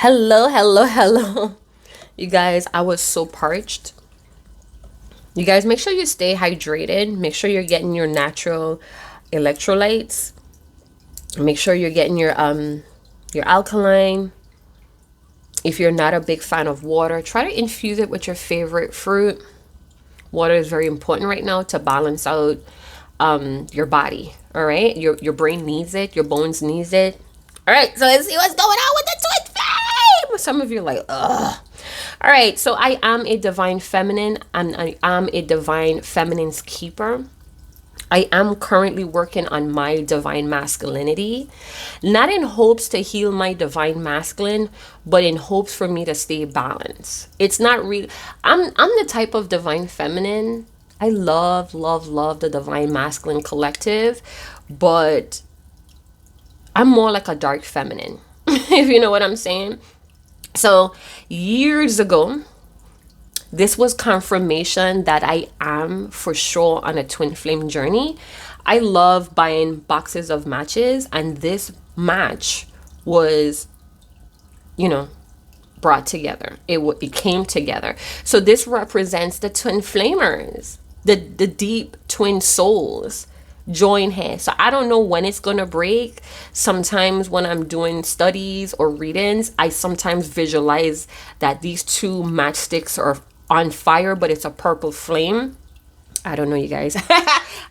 Hello, hello, hello. You guys, I was so parched. You guys, make sure you stay hydrated. Make sure you're getting your natural electrolytes. Make sure you're getting your alkaline. If you're not a big fan of water, try to infuse it with your favorite fruit. Water is very important right now to balance out your body. All right, your brain needs it, your bones needs it. All right, so let's see what's going on with the twin flame. Some of you are like, ugh. All right, so I am a divine feminine and I am a divine feminine's keeper. I am currently working on my divine masculinity, not in hopes to heal my divine masculine, but in hopes for me to stay balanced. It's not real. I'm the type of divine feminine. I love, love, love the divine masculine collective, but I'm more like a dark feminine, if you know what I'm saying. So years ago, this was confirmation that I am for sure on a twin flame journey. I love buying boxes of matches, and this match was, brought together. It came together. So this represents the twin flamers, the deep twin souls join hands. So I don't know when it's gonna break. Sometimes when I'm doing studies or readings, I sometimes visualize that these two matchsticks are on fire, but it's a purple flame. I don't know, you guys.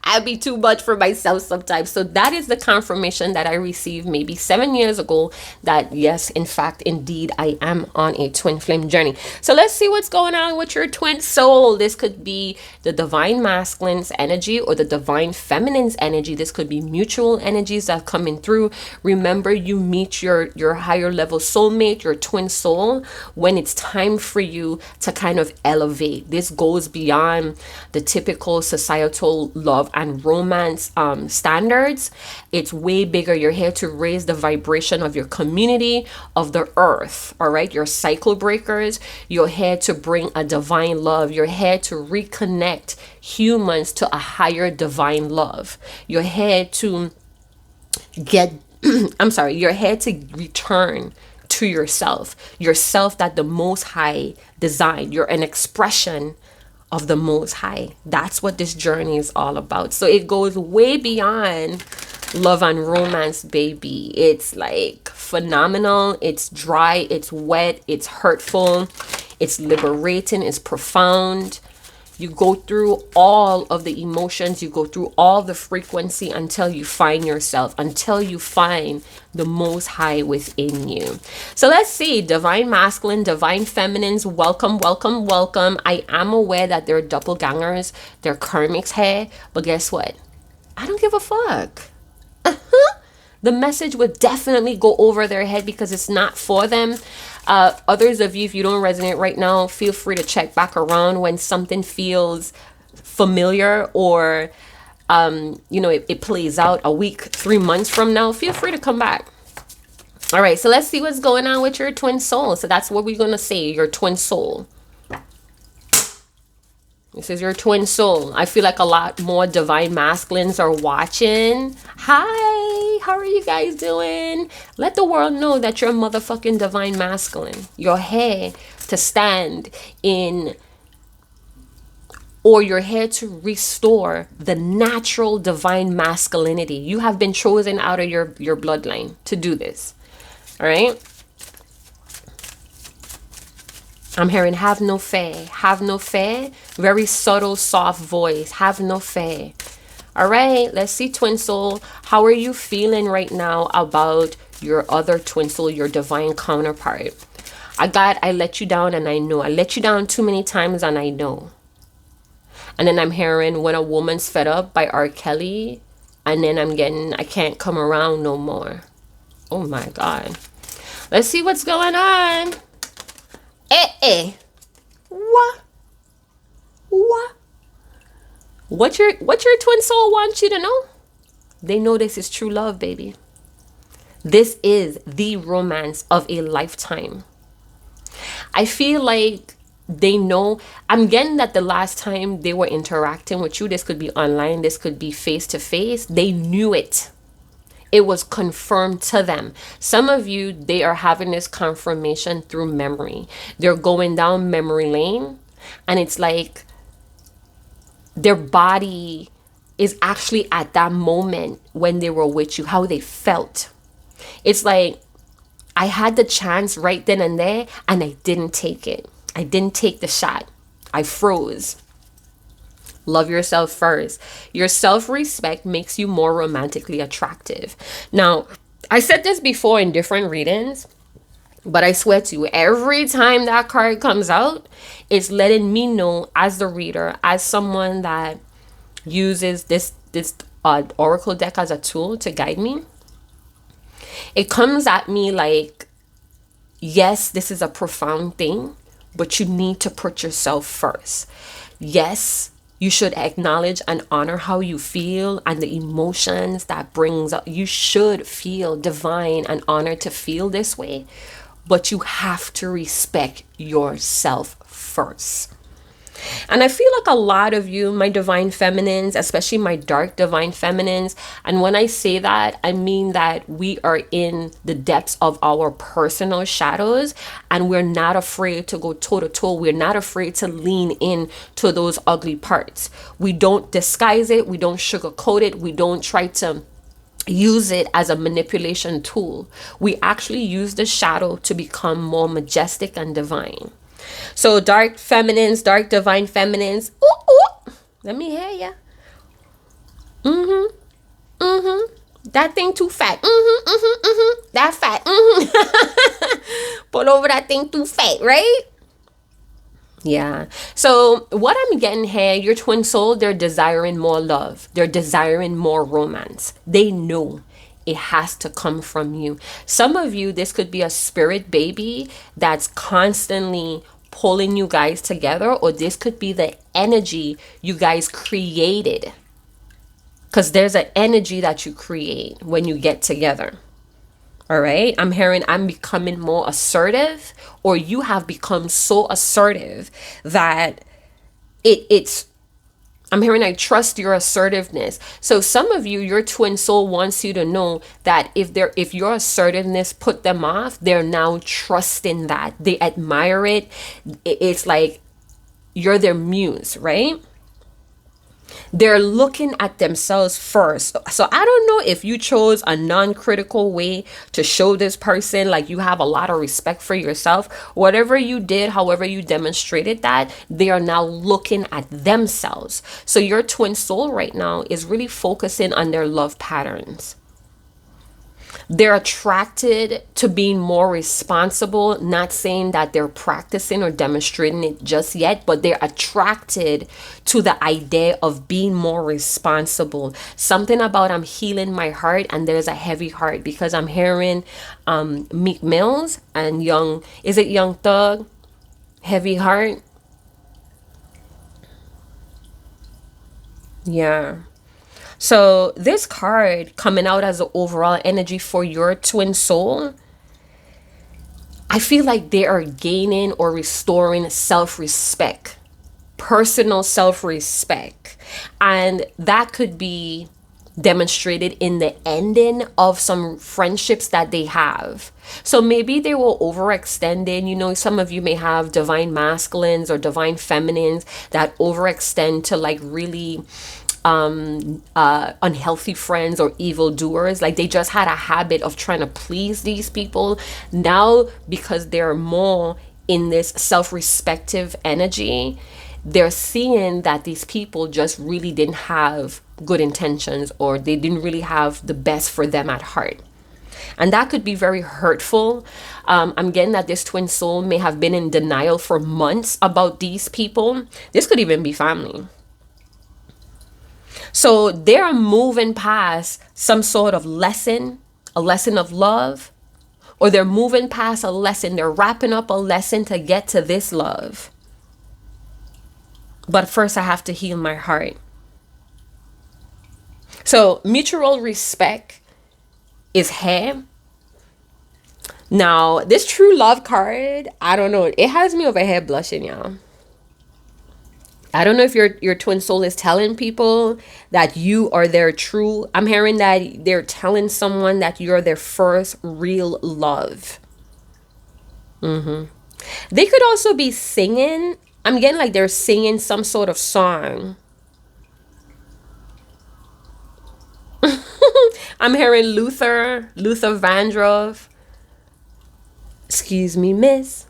I'd be too much for myself sometimes. So that is the confirmation that I received maybe 7 years ago that yes, in fact, indeed, I am on a twin flame journey. So let's see what's going on with your twin soul. This could be the divine masculine's energy or the divine feminine's energy. This could be mutual energies that are coming through. Remember, you meet your higher level soulmate, your twin soul, when it's time for you to kind of elevate. This goes beyond the typical societal love and romance standards. It's way bigger. You're here to raise the vibration of your community, of the earth. All right, your cycle breakers. You're here to bring a divine love. You're here to reconnect humans to a higher divine love. You're here to get you're here to return to yourself that the Most High designed. You're an expression of the Most High. That's what this journey is all about. So it goes way beyond love and romance, baby. It's like phenomenal. It's dry. It's wet. It's hurtful. It's liberating. It's profound. You go through all of the emotions. You go through all the frequency until you find yourself, until you find the Most High within you. So let's see. Divine masculine, divine feminines. Welcome, welcome, welcome. I am aware that they're doppelgangers. They're karmics here. But guess what? I don't give a fuck. The message would definitely go over their head because it's not for them. Others of you, if you don't resonate right now, feel free to check back around when something feels familiar or, it plays out a week, 3 months from now. Feel free to come back. All right, so let's see what's going on with your twin soul. So that's what we're going to say, your twin soul. This is your twin soul. I feel like a lot more divine masculines are watching. Hi, how are you guys doing? Let the world know that you're a motherfucking divine masculine. You're here to stand in, or you're here to restore the natural divine masculinity. You have been chosen out of your bloodline to do this. All right? I'm hearing have no fear. Have no fear. Very subtle, soft voice. Have no fear. All right, let's see, twin soul. How are you feeling right now about your other twin soul, your divine counterpart? I let you down and I know. I let you down too many times and I know. And then I'm hearing When a Woman's Fed Up by R. Kelly. And then I'm getting I Can't Come Around No More. Oh my God. Let's see what's going on. What? What your twin soul wants you to know? They know this is true love, baby. This is the romance of a lifetime. I feel like they know. I'm getting that the last time they were interacting with you, this could be online, this could be face to face, they knew it. It was confirmed to them. Some of you, they are having this confirmation through memory. They're going down memory lane, and it's like their body is actually at that moment when they were with you, how they felt. It's like, I had the chance right then and there, and I didn't take it. I didn't take the shot. I froze. Love yourself first. Your self-respect makes you more romantically attractive. Now, I said this before in different readings, but I swear to you, every time that card comes out, it's letting me know as the reader, as someone that uses this oracle deck as a tool to guide me. It comes at me like, yes, this is a profound thing, but you need to put yourself first. Yes, you should acknowledge and honor how you feel and the emotions that brings up. You should feel divine and honored to feel this way, but you have to respect yourself first. And I feel like a lot of you, my divine feminines, especially my dark divine feminines, and when I say that, I mean that we are in the depths of our personal shadows, and we're not afraid to go toe to toe. We're not afraid to lean in to those ugly parts. We don't disguise it. We don't sugarcoat it. We don't try to use it as a manipulation tool. We actually use the shadow to become more majestic and divine. So dark feminines, dark divine feminines, ooh, ooh, let me hear ya. That thing too fat. That fat. Pull over that thing too fat, right? Yeah. So what I'm getting here, your twin soul, they're desiring more love. They're desiring more romance. They know it has to come from you. Some of you, this could be a spirit baby that's constantly pulling you guys together, or this could be the energy you guys created. Because there's an energy that you create when you get together. All right. I'm hearing I'm becoming more assertive, or you have become so assertive that I'm hearing I trust your assertiveness. So some of you, your twin soul wants you to know that if your assertiveness put them off, they're now trusting that. They admire it. It's like you're their muse, right? They're looking at themselves first. So I don't know if you chose a non-critical way to show this person like you have a lot of respect for yourself. Whatever you did, however you demonstrated that, they are now looking at themselves. So your twin soul right now is really focusing on their love patterns. They're attracted to being more responsible, not saying that they're practicing or demonstrating it just yet, but they're attracted to the idea of being more responsible. Something about I'm healing my heart, and there's a heavy heart, because I'm hearing Meek Mills and Young Thug, heavy heart. Yeah. So this card coming out as the overall energy for your twin soul, I feel like they are gaining or restoring self-respect, personal self-respect. And that could be demonstrated in the ending of some friendships that they have. So maybe they were overextended. You know, some of you may have divine masculines or divine feminines that overextend to like really unhealthy friends or evildoers. Like they just had a habit of trying to please these people. Now, because they're more in this self-respective energy, they're seeing that these people just really didn't have good intentions, or they didn't really have the best for them at heart. And that could be very hurtful. I'm getting that this twin soul may have been in denial for months about these people. This could even be family. So they're moving past some sort of lesson, a lesson of love, or they're moving past a lesson. They're wrapping up a lesson to get to this love. But first I have to heal my heart. So mutual respect is here. Now, this true love card, I don't know. It has me over here blushing, y'all. I don't know if your twin soul is telling people that you are their true. I'm hearing that they're telling someone that you're their first real love. They could also be singing. I'm getting like they're singing some sort of song. I'm hearing Luther Vandross. Excuse me, miss.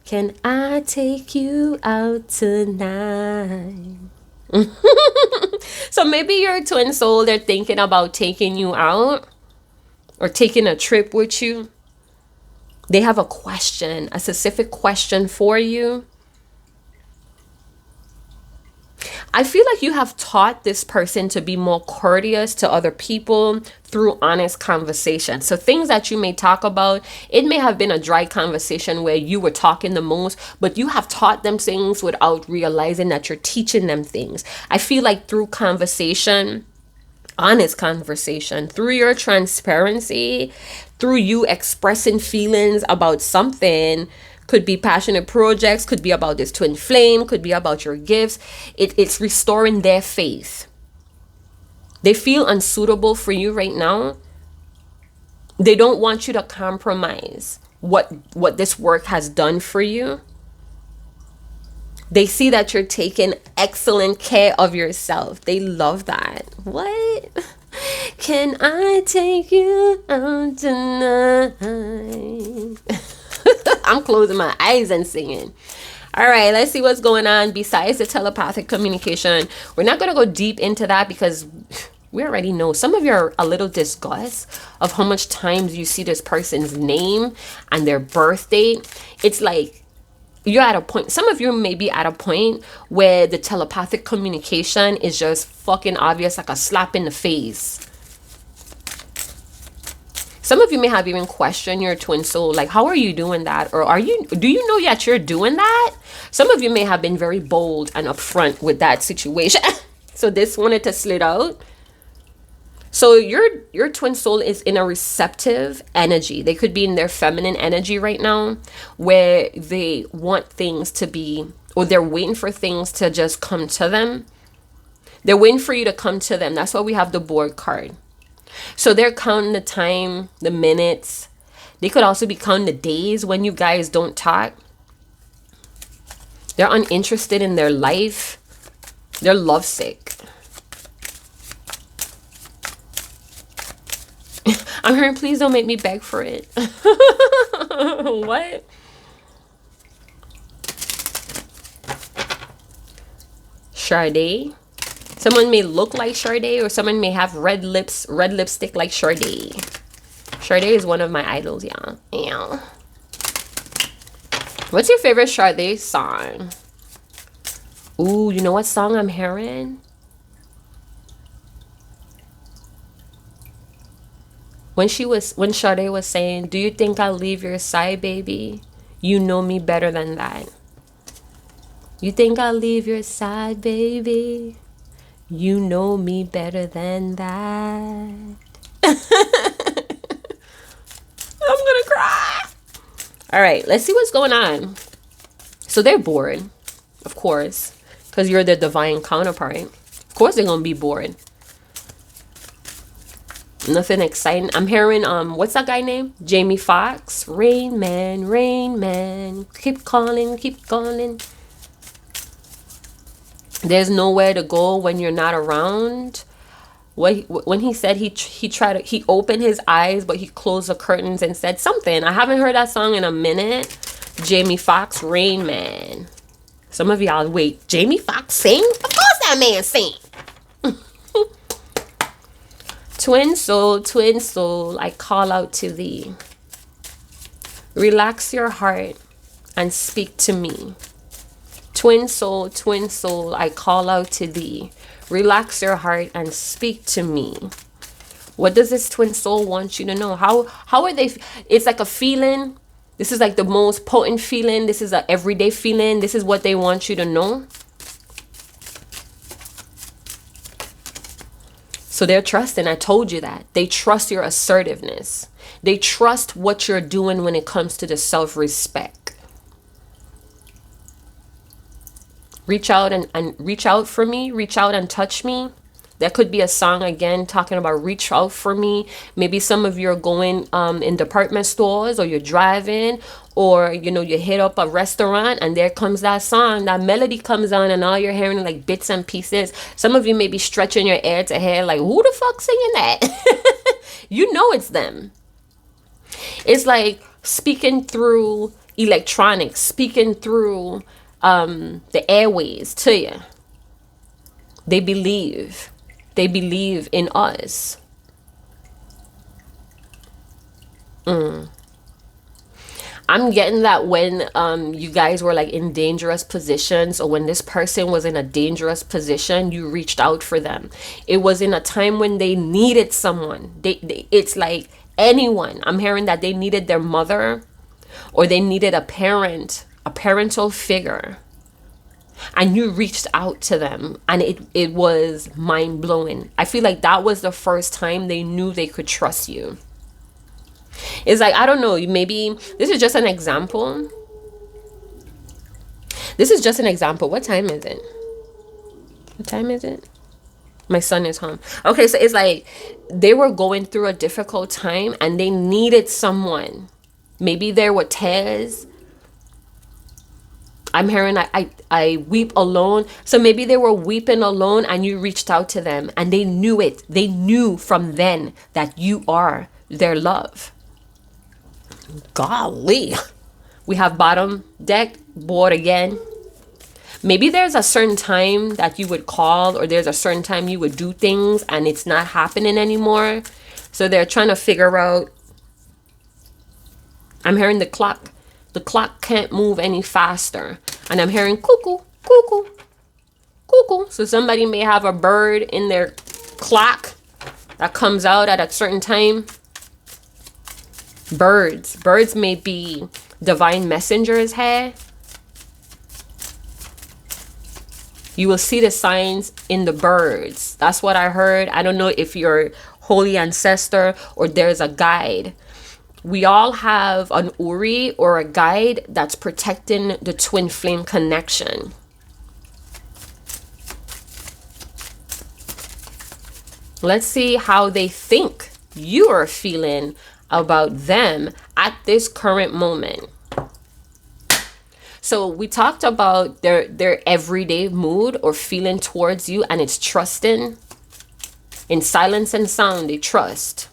Can I take you out tonight? So maybe your twin soul, they're thinking about taking you out or taking a trip with you. They have a question, a specific question for you. I feel like you have taught this person to be more courteous to other people through honest conversation. So things that you may talk about, it may have been a dry conversation where you were talking the most, but you have taught them things without realizing that you're teaching them things. I feel like through conversation, honest conversation, through your transparency, through you expressing feelings about something, could be passionate projects, could be about this twin flame, could be about your gifts. It's restoring their faith. They feel unsuitable for you right now. They don't want you to compromise what this work has done for you. They see that you're taking excellent care of yourself. They love that. What? Can I take you out tonight? I'm closing my eyes and singing. All right, let's see what's going on besides the telepathic communication. We're not going to go deep into that because we already know. Some of you are a little disgust of how much times you see this person's name and their birth date. It's like you're at a point, some of you may be at a point where the telepathic communication is just fucking obvious, like a slap in the face. Some of you may have even questioned your twin soul, like, how are you doing that? Or do you know that you're doing that? Some of you may have been very bold and upfront with that situation. So this wanted to slid out. So your twin soul is in a receptive energy. They could be in their feminine energy right now, where they want things to be, or they're waiting for things to just come to them. They're waiting for you to come to them. That's why we have the board card. So they're counting the time, the minutes. They could also be counting the days when you guys don't talk. They're uninterested in their life. They're lovesick. I'm hearing, please don't make me beg for it. What? Sade. Someone may look like Sade, or someone may have red lipstick like Sade. Sade is one of my idols, yeah. Yeah. What's your favorite Sade song? Ooh, you know what song I'm hearing? When Sade was saying, do you think I'll leave your side, baby? You know me better than that. You think I'll leave your side, baby? You know me better than that. I'm gonna cry. All right, let's see what's going on. So they're bored, of course, because you're their divine counterpart. Of course they're gonna be bored. Nothing exciting. I'm hearing what's that guy name? Jamie Foxx. Rain Man, keep calling, keep calling. There's nowhere to go when you're not around. When he said he opened his eyes, but he closed the curtains and said something. I haven't heard that song in a minute. Jamie Foxx, Rain Man. Some of y'all, wait, Jamie Foxx sing? Of course that man sing. Twin soul, I call out to thee. Relax your heart and speak to me. Twin soul, I call out to thee. Relax your heart and speak to me. What does this twin soul want you to know? How are they? It's like a feeling. This is like the most potent feeling. This is an everyday feeling. This is what they want you to know. So they're trusting. I told you that. They trust your assertiveness. They trust what you're doing when it comes to the self-respect. Reach out and reach out for me, reach out and touch me. That could be a song again talking about reach out for me. Maybe some of you are going in department stores, or you're driving, or you hit up a restaurant and there comes that song, that melody comes on, and all you're hearing like bits and pieces. Some of you may be stretching your ear to hear like, who the fuck singing that? It's them. It's like speaking through electronics, speaking through the airways to you. They believe in us. I'm getting that when you guys were like in dangerous positions, or when this person was in a dangerous position, you reached out for them. It was in a time when they needed someone. It's like anyone. I'm hearing that they needed their mother, or they needed a parental figure, and you reached out to them, and it was mind-blowing. I feel like that was the first time they knew they could trust you. It's like, I don't know, maybe this is just an example. What time is it? My son is home. Okay, so it's like they were going through a difficult time and they needed someone. Maybe there were tears. I'm hearing I weep alone. So maybe they were weeping alone and you reached out to them and they knew it. They knew from then that you are their love. Golly. We have bottom deck board again. Maybe there's a certain time that you would call, or there's a certain time you would do things and it's not happening anymore. So they're trying to figure out. I'm hearing the clock. The clock can't move any faster. And I'm hearing cuckoo, cuckoo, cuckoo. So somebody may have a bird in their clock that comes out at a certain time. Birds may be divine messengers here. You will see the signs in the birds. That's what I heard. I don't know if you're holy ancestor or there's a guide. We all have an Uri or a guide that's protecting the twin flame connection. Let's see how they think you are feeling about them at this current moment. So we talked about their everyday mood or feeling towards you, and it's trusting. In silence and sound, they trust.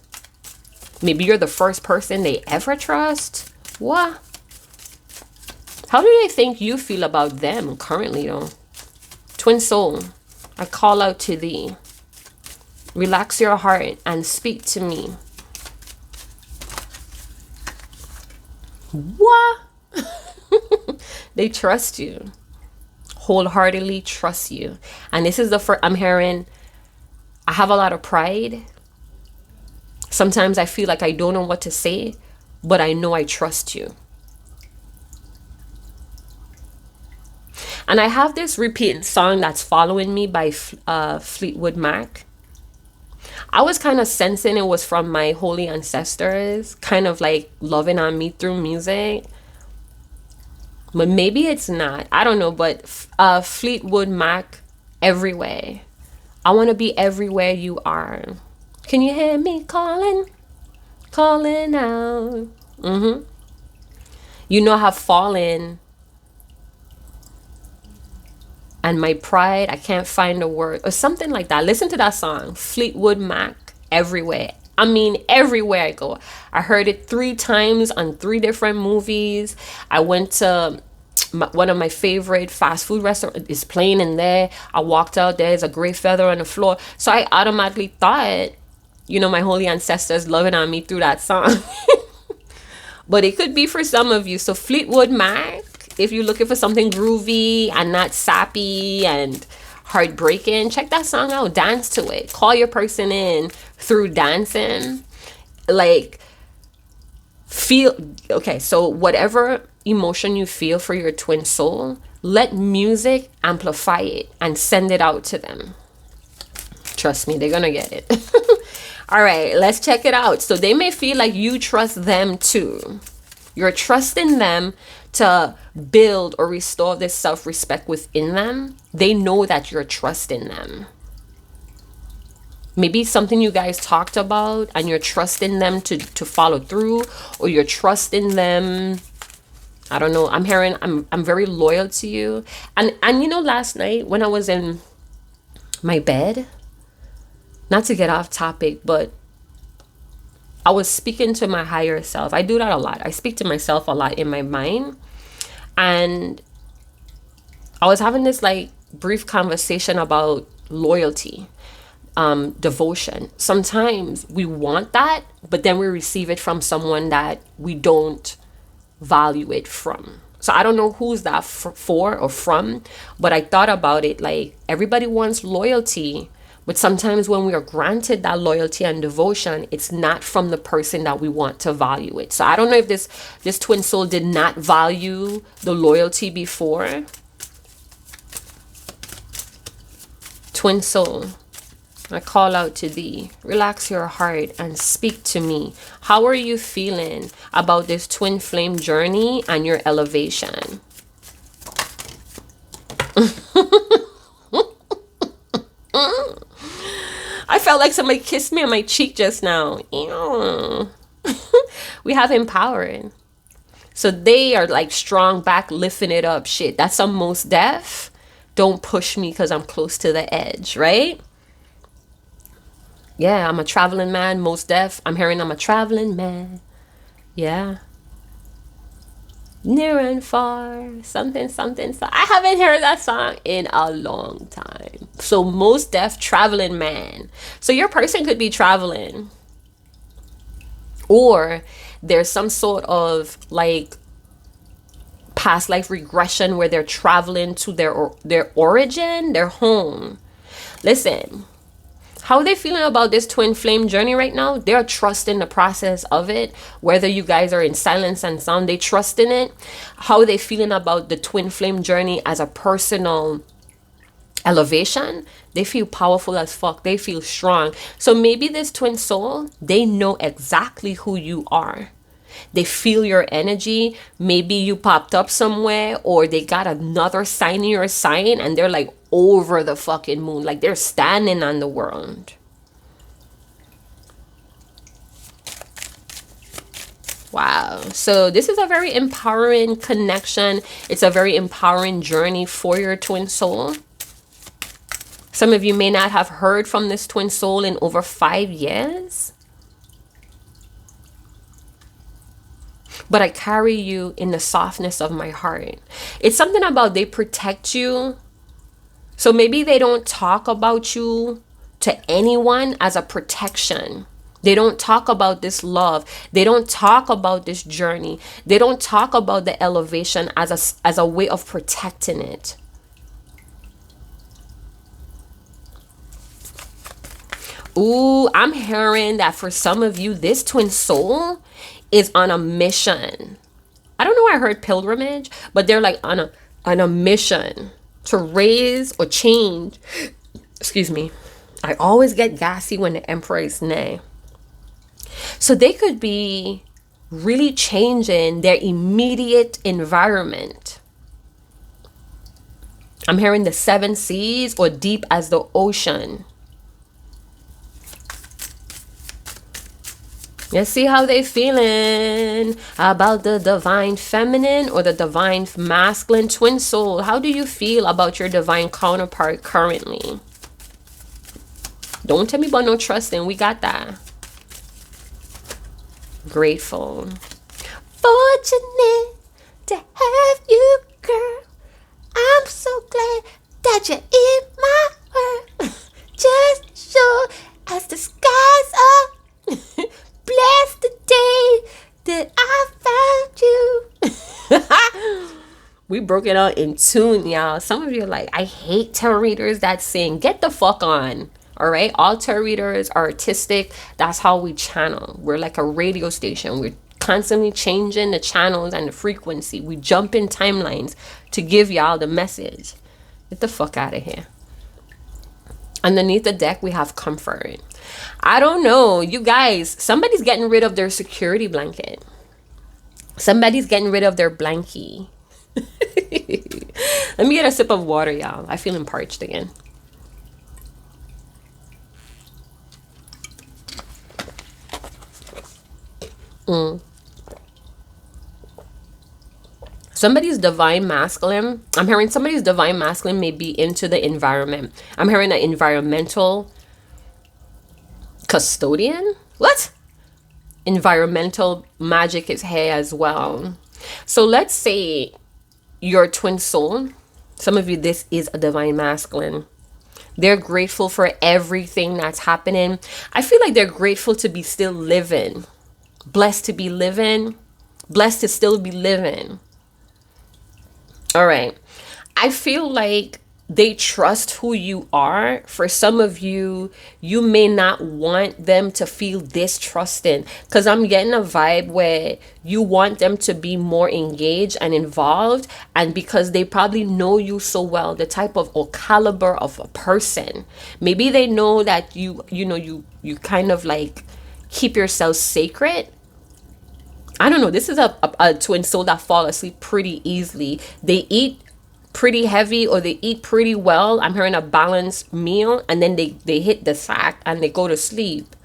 Maybe you're the first person they ever trust. What? How do they think you feel about them currently though? Twin soul, I call out to thee. Relax your heart and speak to me. What? They trust you. Wholeheartedly trust you. And this is the first I'm hearing. I have a lot of pride. Sometimes I feel like I don't know what to say, but I know I trust you. And I have this repeating song that's following me by Fleetwood Mac. I was kind of sensing it was from my holy ancestors, kind of like loving on me through music. But maybe it's not. I don't know. But Fleetwood Mac, everywhere. I want to be everywhere you are. Can you hear me calling? Calling out. You know, I have fallen. And my pride, I can't find a word. Or something like that. Listen to that song. Fleetwood Mac, everywhere. I mean, everywhere I go. I heard it 3 times on 3 different movies. I went to one of my favorite fast food restaurants. It's playing in there. I walked out. There's a gray feather on the floor. So I automatically thought, you know, my holy ancestors loving on me through that song. But it could be for some of you. So Fleetwood Mac, if you're looking for something groovy and not sappy and heartbreaking, check that song out. Dance to it. Call your person in through dancing. Like, feel. Okay, so whatever emotion you feel for your twin soul, let music amplify it and send it out to them. Trust me, they're gonna get it. All right, let's check it out. So they may feel like you trust them too. You're trusting them to build or restore this self-respect within them. They know that you're trusting them. Maybe something you guys talked about and you're trusting them to follow through, or you're trusting them. I don't know. I'm hearing I'm very loyal to you. And you know, last night when I was in my bed, not to get off topic, but I was speaking to my higher self. I do that a lot. I speak to myself a lot in my mind. And I was having this like brief conversation about loyalty, devotion. Sometimes we want that, but then we receive it from someone that we don't value it from. So I don't know who's that for or from, but I thought about it like everybody wants loyalty, but sometimes when we are granted that loyalty and devotion, it's not from the person that we want to value it. So I don't know if this twin soul did not value the loyalty before. Twin soul, I call out to thee. Relax your heart and speak to me. How are you feeling about this twin flame journey and your elevation? I felt like somebody kissed me on my cheek just now. Ew. We have empowering. So they are like strong back, lifting it up. Shit, that's some most deaf. Don't push me because I'm close to the edge, right? Yeah, I'm a traveling man, most deaf. I'm hearing I'm a traveling man. Yeah. Near and far, something, something. So I haven't heard that song in a long time. So most deaf, traveling man. So your person could be traveling. Or there's some sort of like past life regression where they're traveling to their origin, their home. Listen. How are they feeling about this twin flame journey right now? They're trusting the process of it. Whether you guys are in silence and sound, they trust in it. How are they feeling about the twin flame journey as a personal elevation? They feel powerful as fuck. They feel strong. So maybe this twin soul, they know exactly who you are. They feel your energy. Maybe you popped up somewhere, or they got another sign in your sign and they're like over the fucking moon. Like they're standing on the world. Wow. So this is a very empowering connection. It's a very empowering journey for your twin soul. Some of you may not have heard from this twin soul in over 5 years. But I carry you in the softness of my heart. It's something about they protect you. So maybe they don't talk about you to anyone as a protection. They don't talk about this love. They don't talk about this journey. They don't talk about the elevation as a way of protecting it. Ooh, I'm hearing that for some of you, this twin soul is on a mission. I don't know why I heard pilgrimage, but they're like on a mission to raise or change. Excuse me. I always get gassy when the emperor is nay. So they could be really changing their immediate environment. I'm hearing the 7 seas or deep as the ocean. Let's see how they feeling about the divine feminine or the divine masculine twin soul. How do you feel about your divine counterpart currently? Don't tell me about no trusting. We got that. Grateful. Fortunate to have you, girl. I'm so glad that you're in my world. Just sure as the skies are. Bless the day that I found you. We broke it out in tune, y'all. Some of you are like, I hate tarot readers that sing. Get the fuck on. All right. All tarot readers are artistic. That's how we channel. We're like a radio station. We're constantly changing the channels and the frequency. We jump in timelines to give y'all the message. Get the fuck out of here. Underneath the deck, we have comfort. I don't know. You guys, somebody's getting rid of their security blanket. Somebody's getting rid of their blankie. Let me get a sip of water, y'all. I feeling parched again. Somebody's divine masculine. I'm hearing somebody's divine masculine may be into the environment. I'm hearing an environmental custodian. What? Environmental magic is here as well. So let's say your twin soul. Some of you, this is a divine masculine. They're grateful for everything that's happening. I feel like they're grateful to be still living. Blessed to be living. Blessed to still be living. All right. I feel like they trust who you are. For some of you, you may not want them to feel distrusting, because I'm getting a vibe where you want them to be more engaged and involved, and because they probably know you so well, the type of or caliber of a person. Maybe they know that you kind of like keep yourself sacred. I don't know. This is a twin soul that fall asleep pretty easily. They eat pretty heavy, or they eat pretty well. I'm hearing a balanced meal, and then they hit the sack and they go to sleep.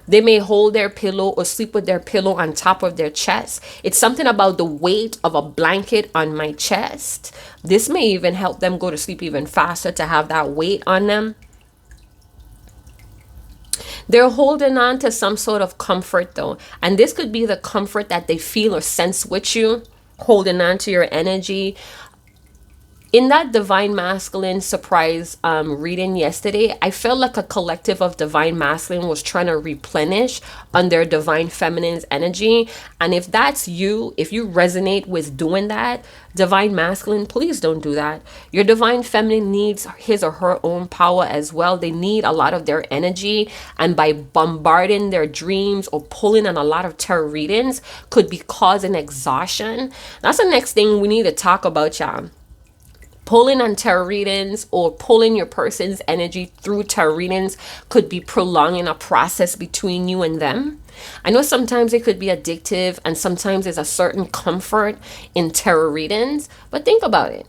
They may hold their pillow or sleep with their pillow on top of their chest. It's something about the weight of a blanket on my chest. This may even help them go to sleep even faster, to have that weight on them. They're holding on to some sort of comfort though. And this could be the comfort that they feel or sense with you, holding on to your energy. In that divine masculine surprise reading yesterday, I felt like a collective of divine masculine was trying to replenish on their divine feminine's energy. And if that's you, if you resonate with doing that, divine masculine, please don't do that. Your divine feminine needs his or her own power as well. They need a lot of their energy, and by bombarding their dreams or pulling on a lot of tarot readings could be causing exhaustion. That's the next thing we need to talk about, y'all. Pulling on tarot readings or pulling your person's energy through tarot readings could be prolonging a process between you and them. I know sometimes it could be addictive, and sometimes there's a certain comfort in tarot readings, but think about it.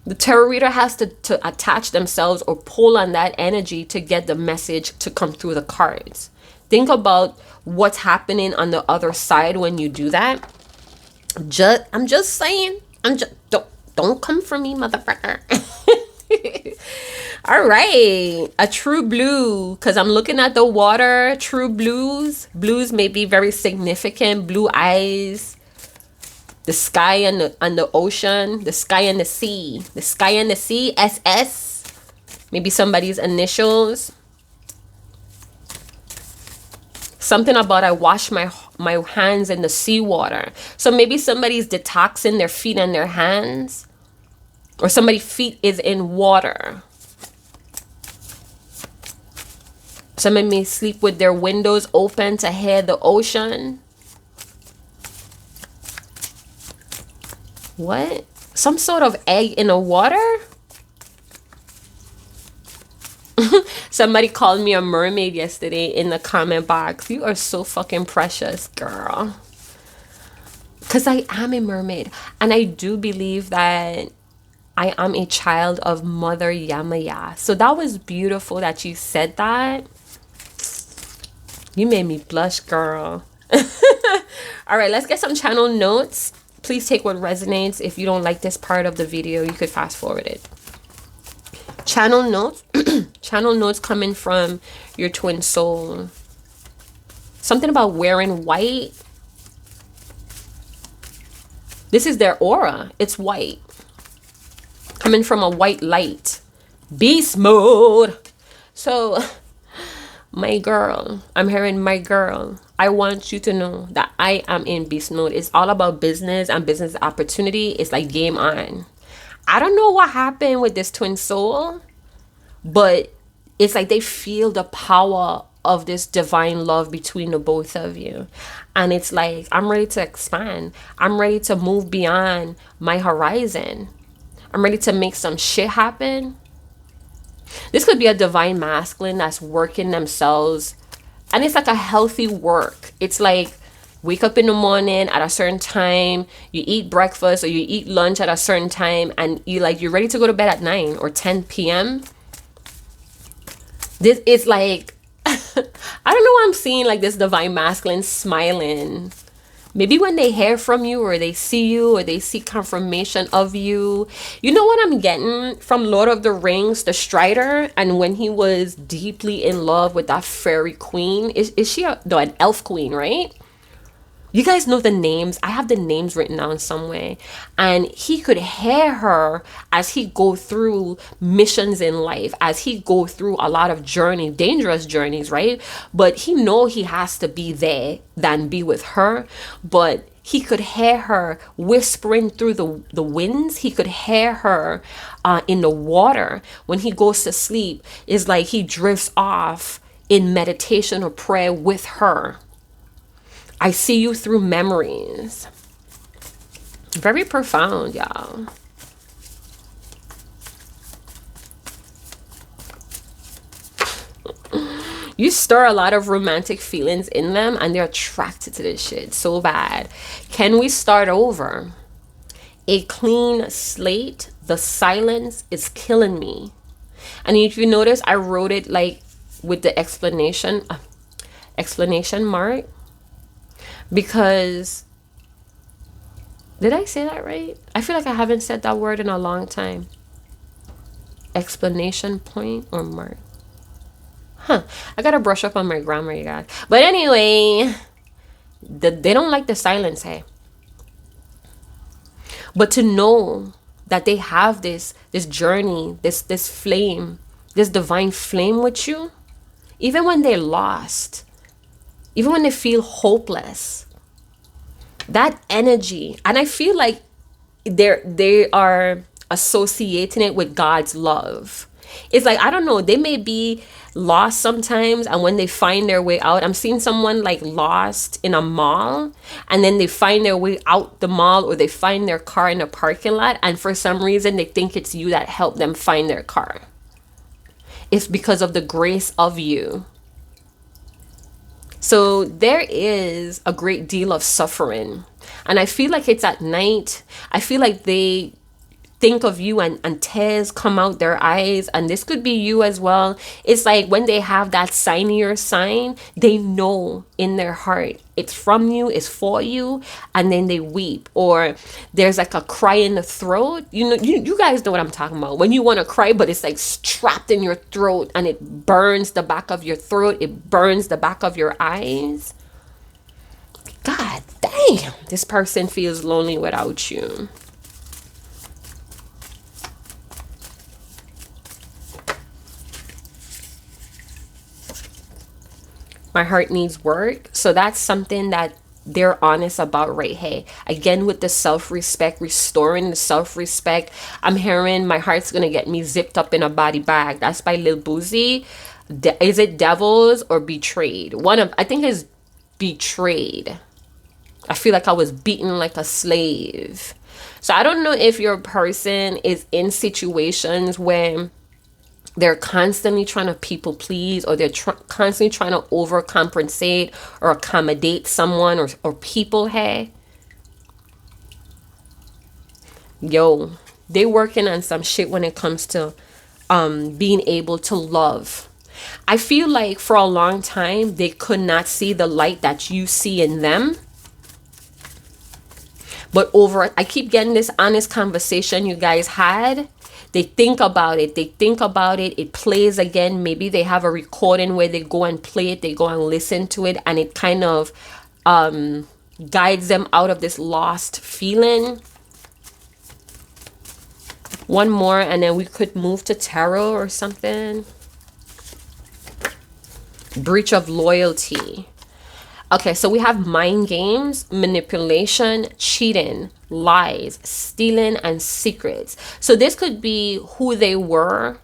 The tarot reader has to attach themselves or pull on that energy to get the message to come through the cards. Think about what's happening on the other side when you do that. I'm just saying. Don't come for me, motherfucker. All right. A true blue, because I'm looking at the water. True blues. Blues may be very significant. Blue eyes. The sky and the ocean. The sky and the sea. The sky and the sea. SS. Maybe somebody's initials. Something about I wash my hands in the seawater. So maybe somebody's detoxing their feet and their hands. Or somebody's feet is in water. Somebody may sleep with their windows open to hear the ocean. What? Some sort of egg in the water? Somebody called me a mermaid yesterday in the comment box. You are so fucking precious, girl. Because I am a mermaid. And I do believe that I am a child of Mother Yamaya. So that was beautiful that you said that. You made me blush, girl. All right, let's get some channel notes. Please take what resonates. If you don't like this part of the video, you could fast forward it. Channel notes. Channel notes coming from your twin soul. Something about wearing white. This is their aura. It's white. Coming from a white light. Beast mode. So, my girl. I'm hearing my girl. I want you to know that I am in beast mode. It's all about business and business opportunity. It's like game on. I don't know what happened with this twin soul, but it's like they feel the power of this divine love between the both of you. And it's like, I'm ready to expand. I'm ready to move beyond my horizon. I'm ready to make some shit happen. This could be a divine masculine that's working themselves. And it's like a healthy work. It's like wake up in the morning at a certain time, you eat breakfast or you eat lunch at a certain time, and you're ready to go to bed at 9 or 10 p.m. This is like I don't know why I'm seeing like this divine masculine smiling. Maybe when they hear from you or they see you or they see confirmation of you. You know what I'm getting from Lord of the Rings, the Strider, and when he was deeply in love with that fairy queen. Is she an elf queen, right? You guys know the names. I have the names written down somewhere. And he could hear her as he go through missions in life, as he go through a lot of dangerous journeys, right? But he know he has to be there than be with her. But he could hear her whispering through the winds. He could hear her in the water. When he goes to sleep, it's like he drifts off in meditation or prayer with her. I see you through memories. Very profound, y'all. You stir a lot of romantic feelings in them and they're attracted to this shit so bad. Can we start over? A clean slate. The silence is killing me. And if you notice, I wrote it like with the exclamation mark. Because, did I say that right? I feel like I haven't said that word in a long time. Explanation point or mark. I gotta brush up on my grammar, you guys. But anyway, they don't like the silence, hey. But to know that they have this journey, this flame, this divine flame with you, even when they're lost, even when they feel hopeless, that energy, and I feel like they are associating it with God's love. It's like, I don't know, they may be lost sometimes, and when they find their way out, I'm seeing someone like lost in a mall, and then they find their way out the mall, or they find their car in a parking lot, and for some reason they think it's you that helped them find their car. It's because of the grace of you. So there is a great deal of suffering. And I feel like it's at night. I feel like they think of you and tears come out their eyes. And this could be you as well. It's like when they have that signier sign, they know in their heart it's from you, it's for you, and then they weep. Or there's like a cry in the throat. You know, you guys know what I'm talking about. When you want to cry, but it's like trapped in your throat and it burns the back of your throat. It burns the back of your eyes. God damn, this person feels lonely without you. My heart needs work. So that's something that they're honest about right here. Again, with the self-respect, restoring the self-respect. I'm hearing my heart's going to get me zipped up in a body bag. That's by Lil Boozy. Is it Devils or Betrayed? I think it's Betrayed. I feel like I was beaten like a slave. So I don't know if your person is in situations where they're constantly trying to people please, or they're constantly trying to overcompensate or accommodate someone or people. Hey, yo, they working on some shit when it comes to being able to love. I feel like for a long time they could not see the light that you see in them. But I keep getting this honest conversation you guys had. They think about it. It plays again. Maybe they have a recording where they go and play it. They go and listen to it. And it kind of guides them out of this lost feeling. One more and then we could move to tarot or something. Breach of loyalty. Okay, so we have mind games, manipulation, cheating, lies, stealing, and secrets. So this could be who they were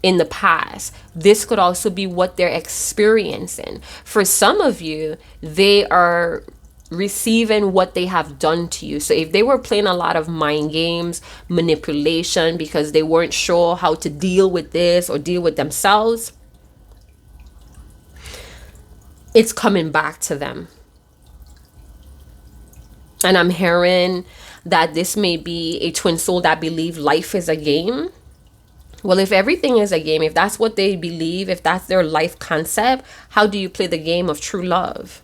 in the past. This could also be what they're experiencing. For some of you, they are receiving what they have done to you. So if they were playing a lot of mind games, manipulation, because they weren't sure how to deal with this or deal with themselves, it's coming back to them. And I'm hearing that this may be a twin soul that believe life is a game. Well, if everything is a game, if that's what they believe, if that's their life concept, how do you play the game of true love?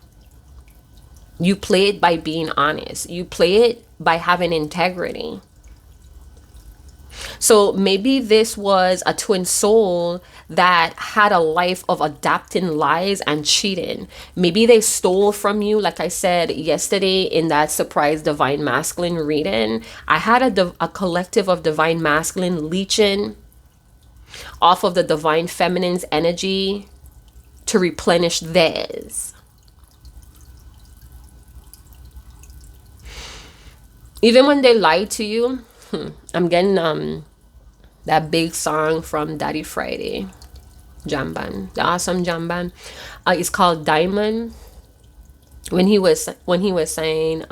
You play it by being honest. You play it by having integrity. So maybe this was a twin soul that had a life of adapting lies and cheating. Maybe they stole from you. Like I said yesterday in that surprise divine masculine reading, I had a collective of divine masculine leeching off of the divine feminine's energy to replenish theirs. Even when they lie to you, I'm getting that big song from Daddy Friday, Jamban, the awesome Jamban. It's called Diamond. When he was saying,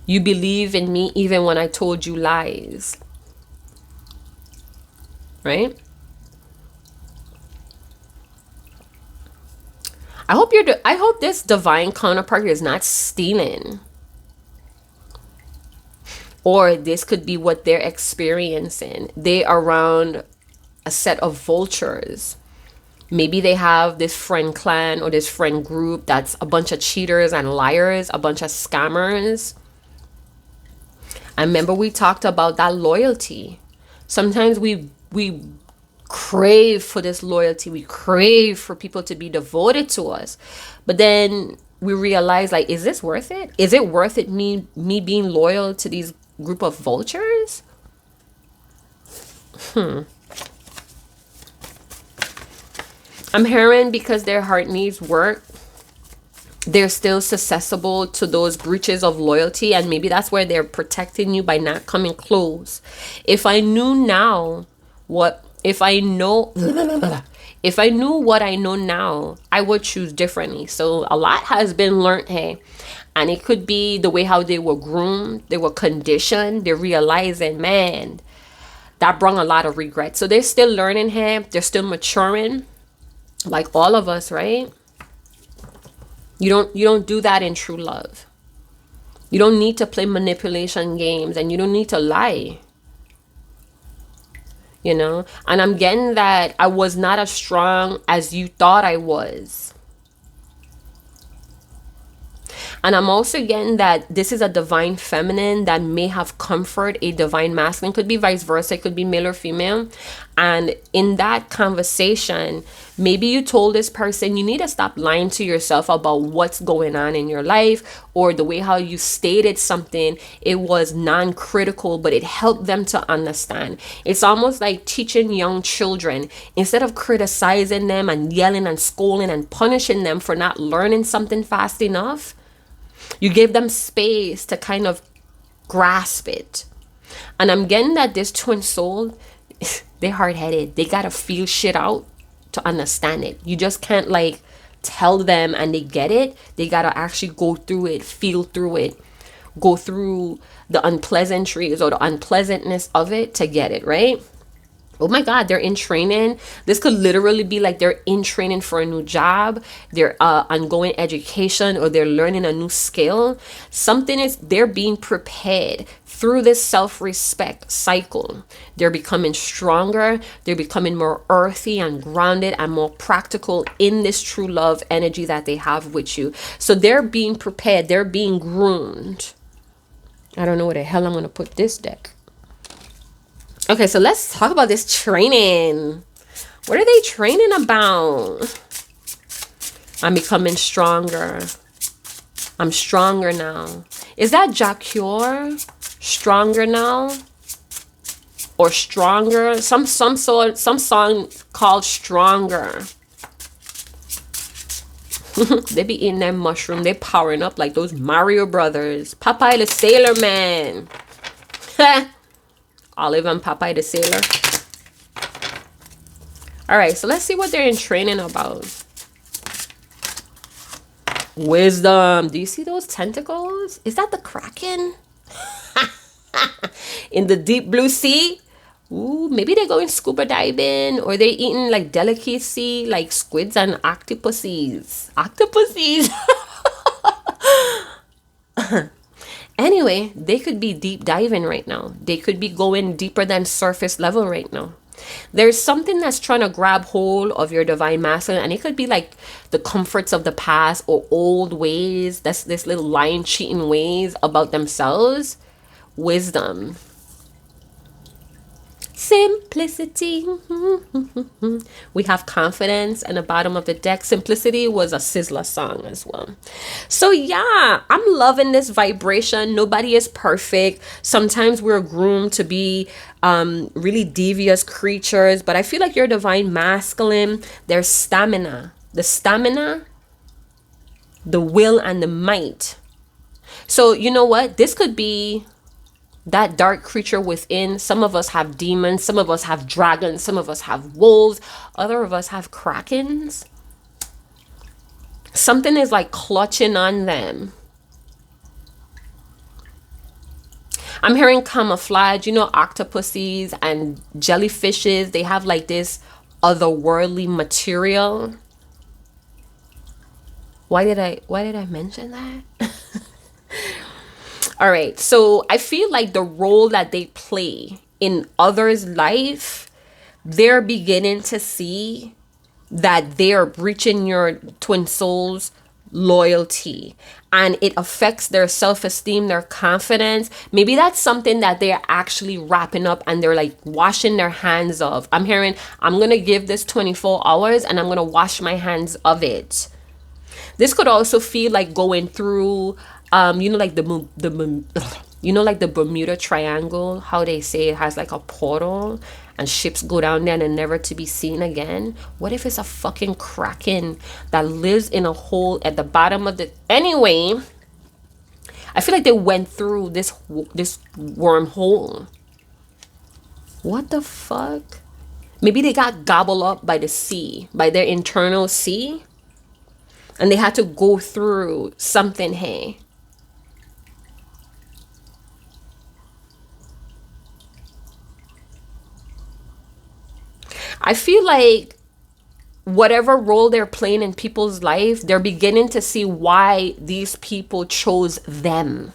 you believe in me even when I told you lies. Right? I hope this divine counterpart is not stealing. Or this could be what they're experiencing. They are around a set of vultures. Maybe they have this friend clan or this friend group that's a bunch of cheaters and liars, a bunch of scammers. I remember we talked about that loyalty. Sometimes we crave for this loyalty. We crave for people to be devoted to us. But then we realize, like, is this worth it? Is it worth it me being loyal to these group of vultures? I'm hearing because their heart needs work, they're still susceptible to those breaches of loyalty, and maybe that's where they're protecting you by not coming close. If I knew what I know now, I would choose differently. So a lot has been learned, hey. And it could be the way how they were groomed, they were conditioned, they're realizing, man, that brought a lot of regret. So they're still learning here, they're still maturing, like all of us, right? You don't do that in true love. You don't need to play manipulation games, and you don't need to lie. You know? And I'm getting that I was not as strong as you thought I was. And I'm also getting that this is a divine feminine that may have comfort a divine masculine. Could be vice versa. It could be male or female. And in that conversation, maybe you told this person, you need to stop lying to yourself about what's going on in your life, or the way how you stated something. It was non-critical, but it helped them to understand. It's almost like teaching young children, instead of criticizing them and yelling and scolding and punishing them for not learning something fast enough. You give them space to kind of grasp it. And I'm getting that this twin soul, they're hard-headed. They gotta feel shit out to understand it. You just can't like tell them and they get it. They gotta actually go through it, feel through it, go through the unpleasantries or the unpleasantness of it to get it, right? Oh my God, they're in training. This could literally be like they're in training for a new job, they're ongoing education, or they're learning a new skill. They're being prepared through this self-respect cycle. They're becoming stronger. They're becoming more earthy and grounded and more practical in this true love energy that they have with you. So they're being prepared. They're being groomed. I don't know where the hell I'm going to put this deck. Okay, so let's talk about this training. What are they training about? I'm becoming stronger. I'm stronger now. Is that Jacure? Stronger now? Or stronger? Some song called Stronger. They be eating that mushroom. They powering up like those Mario brothers. Popeye the Sailor Man. Olive and Popeye the Sailor. All right, so let's see what they're in training about. Wisdom. Do you see those tentacles? Is that the Kraken? In the deep blue sea? Ooh, maybe they're going scuba diving, or they're eating like delicacy, like squids and octopuses. Octopuses. Anyway, they could be deep diving right now. They could be going deeper than surface level right now. There's something that's trying to grab hold of your divine masculine, and it could be like the comforts of the past or old ways. That's this little lying, cheating ways about themselves. Wisdom. Simplicity. We have confidence, and the bottom of the deck. Simplicity was a Sizzla song as well. So yeah, I'm loving this vibration. Nobody is perfect. Sometimes we're groomed to be really devious creatures, but I feel like your divine masculine, their stamina, the will, and the might. So you know what? This could be that dark creature within. Some of us have demons, some of us have dragons, some of us have wolves, other of us have krakens. Something is like clutching on them. I'm hearing camouflage. You know, octopuses and jellyfishes, they have like this otherworldly material. Why did I mention that? All right, so I feel like the role that they play in others' life, they're beginning to see that they are breaching your twin soul's loyalty, and it affects their self-esteem, their confidence. Maybe that's something that they're actually wrapping up and they're like washing their hands of. I'm hearing, I'm going to give this 24 hours and I'm going to wash my hands of it. This could also feel like going through like the Bermuda Triangle, how they say it has like a portal and ships go down there and never to be seen again. What if it's a fucking kraken that lives in a hole at the bottom of the... Anyway, I feel like they went through this wormhole. What the fuck? Maybe they got gobbled up by the sea, by their internal sea, and they had to go through something, hey. I feel like whatever role they're playing in people's life, they're beginning to see why these people chose them.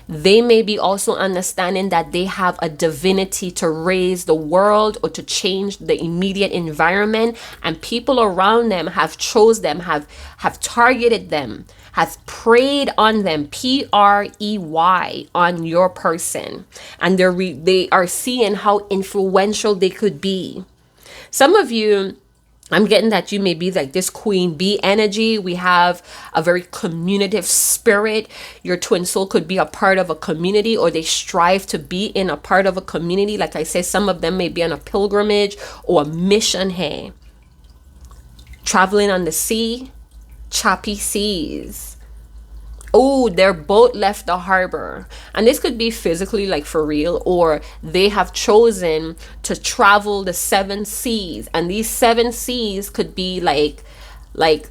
They may be also understanding that they have a divinity to raise the world or to change the immediate environment, and people around them have chose them, have targeted them, have preyed on them, Prey, on your person, and they are seeing how influential they could be. Some of you, I'm getting that you may be like this queen bee energy. We have a very communicative spirit. Your twin soul could be a part of a community, or they strive to be in a part of a community. Like I said, some of them may be on a pilgrimage or a mission, hey. Traveling on the sea, choppy seas. Oh, their boat left the harbor. And this could be physically, like for real, or they have chosen to travel the 7 seas. And these 7 seas could be like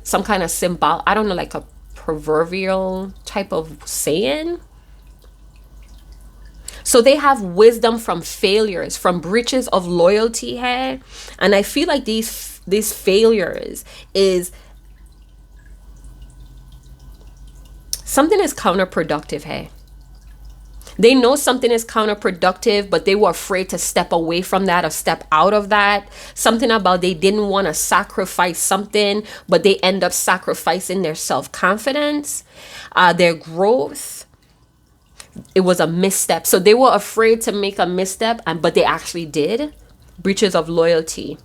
some kind of symbol, I don't know, like a proverbial type of saying. So they have wisdom from failures, from breaches of loyalty here. And I feel like these failures is... something is counterproductive, hey. They know something is counterproductive, but they were afraid to step away from that or step out of that. Something about they didn't want to sacrifice something, but they end up sacrificing their self-confidence, their growth. It was a misstep. So they were afraid to make a misstep, but they actually did. Breaches of loyalty.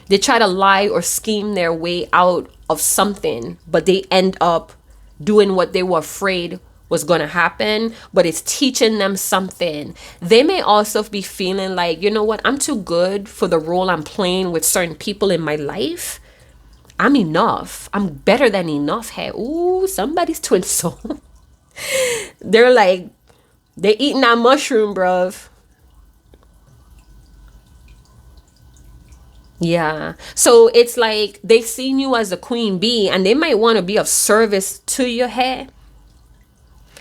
They try to lie or scheme their way out of something, but they end up doing what they were afraid was going to happen, but it's teaching them something. They may also be feeling like, you know what, I'm too good for the role I'm playing with certain people in my life. I'm enough. I'm better than enough. Hey, ooh, somebody's twin soul. They're like, they're eating that mushroom, bruv. Yeah. So it's like they've seen you as a queen bee and they might want to be of service to your hair.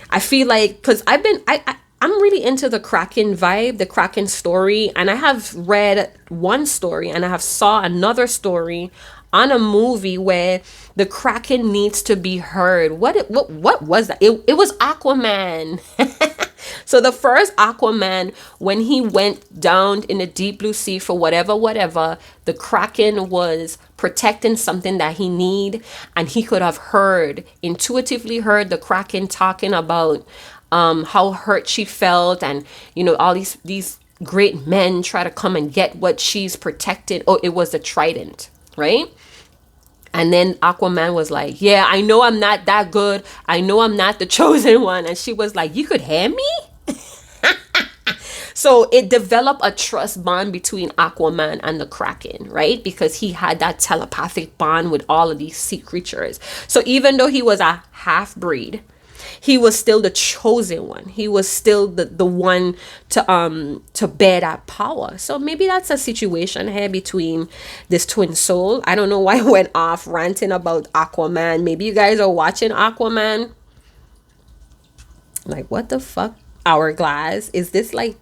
I feel like, because I'm really into the Kraken vibe, the Kraken story, and I have read one story and I have saw another story on a movie where the Kraken needs to be heard. What was that? It was Aquaman. So the first Aquaman, when he went down in the deep blue sea for whatever, the Kraken was protecting something that he need, and he could have intuitively heard the Kraken talking about how hurt she felt, and all these great men try to come and get what she's protected. Oh, it was the trident, right? And then Aquaman was like, yeah, I know I'm not that good. I know I'm not the chosen one. And she was like, you could hear me? So it developed a trust bond between Aquaman and the Kraken, right? Because he had that telepathic bond with all of these sea creatures. So even though he was a half-breed, he was still the chosen one. He was still the one to bear that power. So maybe that's a situation here between this twin soul. I don't know why I went off ranting about Aquaman. Maybe you guys are watching Aquaman. Like, what the fuck? Hourglass? Is this like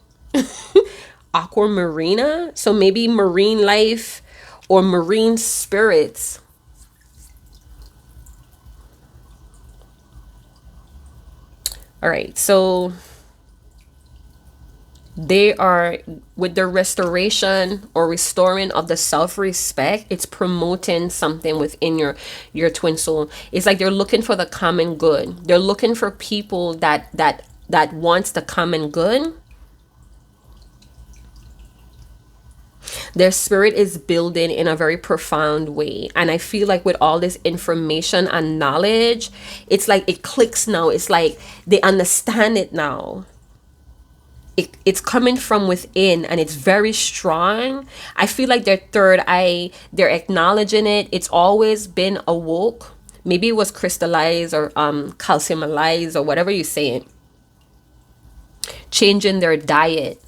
Aquamarina? So maybe marine life or marine spirits. All right, so they are, with the restoration or restoring of the self-respect, it's promoting something within your twin soul. It's like they're looking for the common good. They're looking for people that wants the common good. Their spirit is building in a very profound way. And I feel like with all this information and knowledge, it's like it clicks now. It's like they understand it now. It's coming from within, and it's very strong. I feel like their third eye, they're acknowledging it. It's always been awoke. Maybe it was crystallized or calciumalized or whatever you say it. Changing their diet.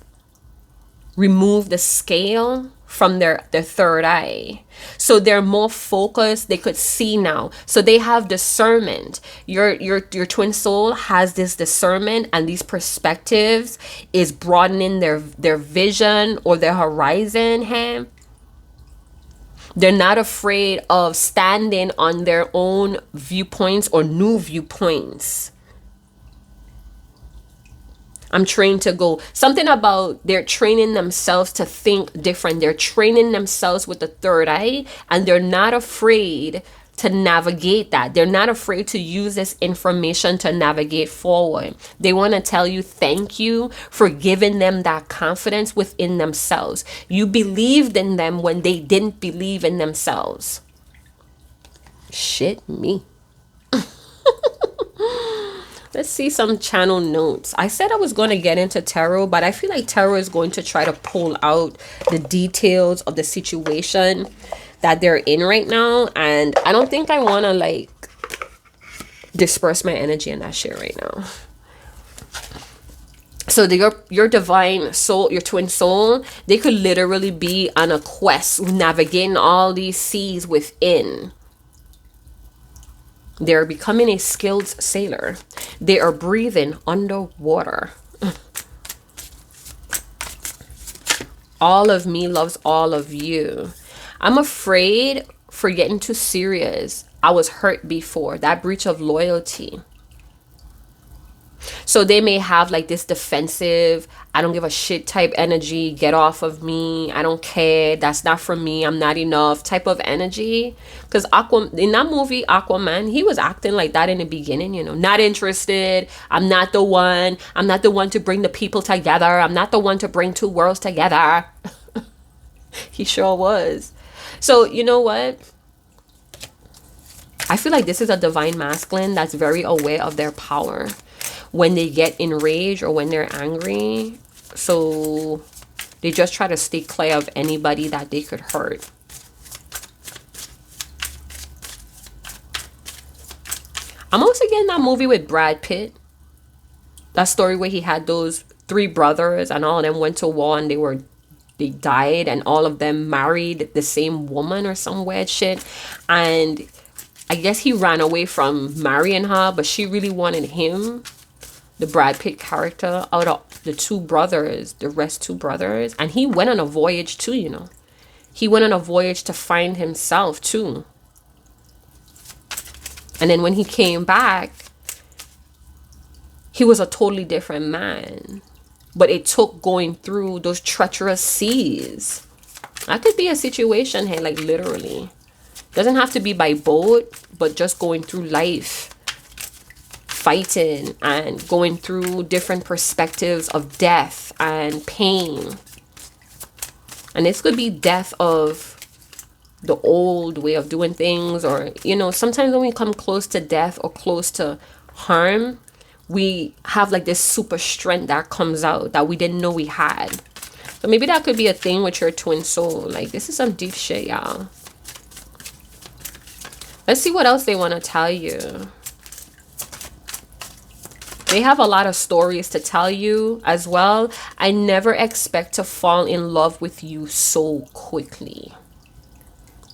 Remove the scale from their third eye, so they're more focused. They could see now, so they have discernment. Your twin soul has this discernment, and these perspectives is broadening their vision or their horizon. They're not afraid of standing on their own viewpoints or new viewpoints. I'm trained to go. Something about they're training themselves to think different. They're training themselves with the third eye, and they're not afraid to navigate that. They're not afraid to use this information to navigate forward. They want to tell you thank you for giving them that confidence within themselves. You believed in them when they didn't believe in themselves. Shit me. Let's see some channel notes. I said I was going to get into tarot, but I feel like tarot is going to try to pull out the details of the situation that they're in right now. And I don't think I want to like disperse my energy in that shit right now. So your divine soul, your twin soul, they could literally be on a quest navigating all these seas within. They're becoming a skilled sailor. They are breathing underwater. All of me loves all of you. I'm afraid for getting too serious. I was hurt before. That breach of loyalty. So they may have like this defensive, I don't give a shit type energy. Get off of me. I don't care. That's not for me. I'm not enough type of energy. Because in that movie, Aquaman, he was acting like that in the beginning, not interested. I'm not the one. I'm not the one to bring the people together. I'm not the one to bring two worlds together. He sure was. So you know what? I feel like this is a divine masculine that's very aware of their power when they get enraged or when they're angry. So they just try to stay clear of anybody that they could hurt. I'm also getting that movie with Brad Pitt. That story where he had those 3 brothers and all of them went to war and they died, and all of them married the same woman or some weird shit. And I guess he ran away from marrying her, but she really wanted him, the Brad Pitt character, out of the 2 brothers, the rest 2 brothers. And he went on a voyage too, He went on a voyage to find himself too. And then when he came back, he was a totally different man. But it took going through those treacherous seas. That could be a situation here, like literally. Doesn't have to be by boat, but just going through life, fighting and going through different perspectives of death and pain. And this could be death of the old way of doing things, or, you know, sometimes when we come close to death or close to harm, we have like this super strength that comes out that we didn't know we had. So maybe that could be a thing with your twin soul. Like, this is some deep shit, y'all. Let's see what else they want to tell you. They have a lot of stories to tell you as well. I never expect to fall in love with you so quickly.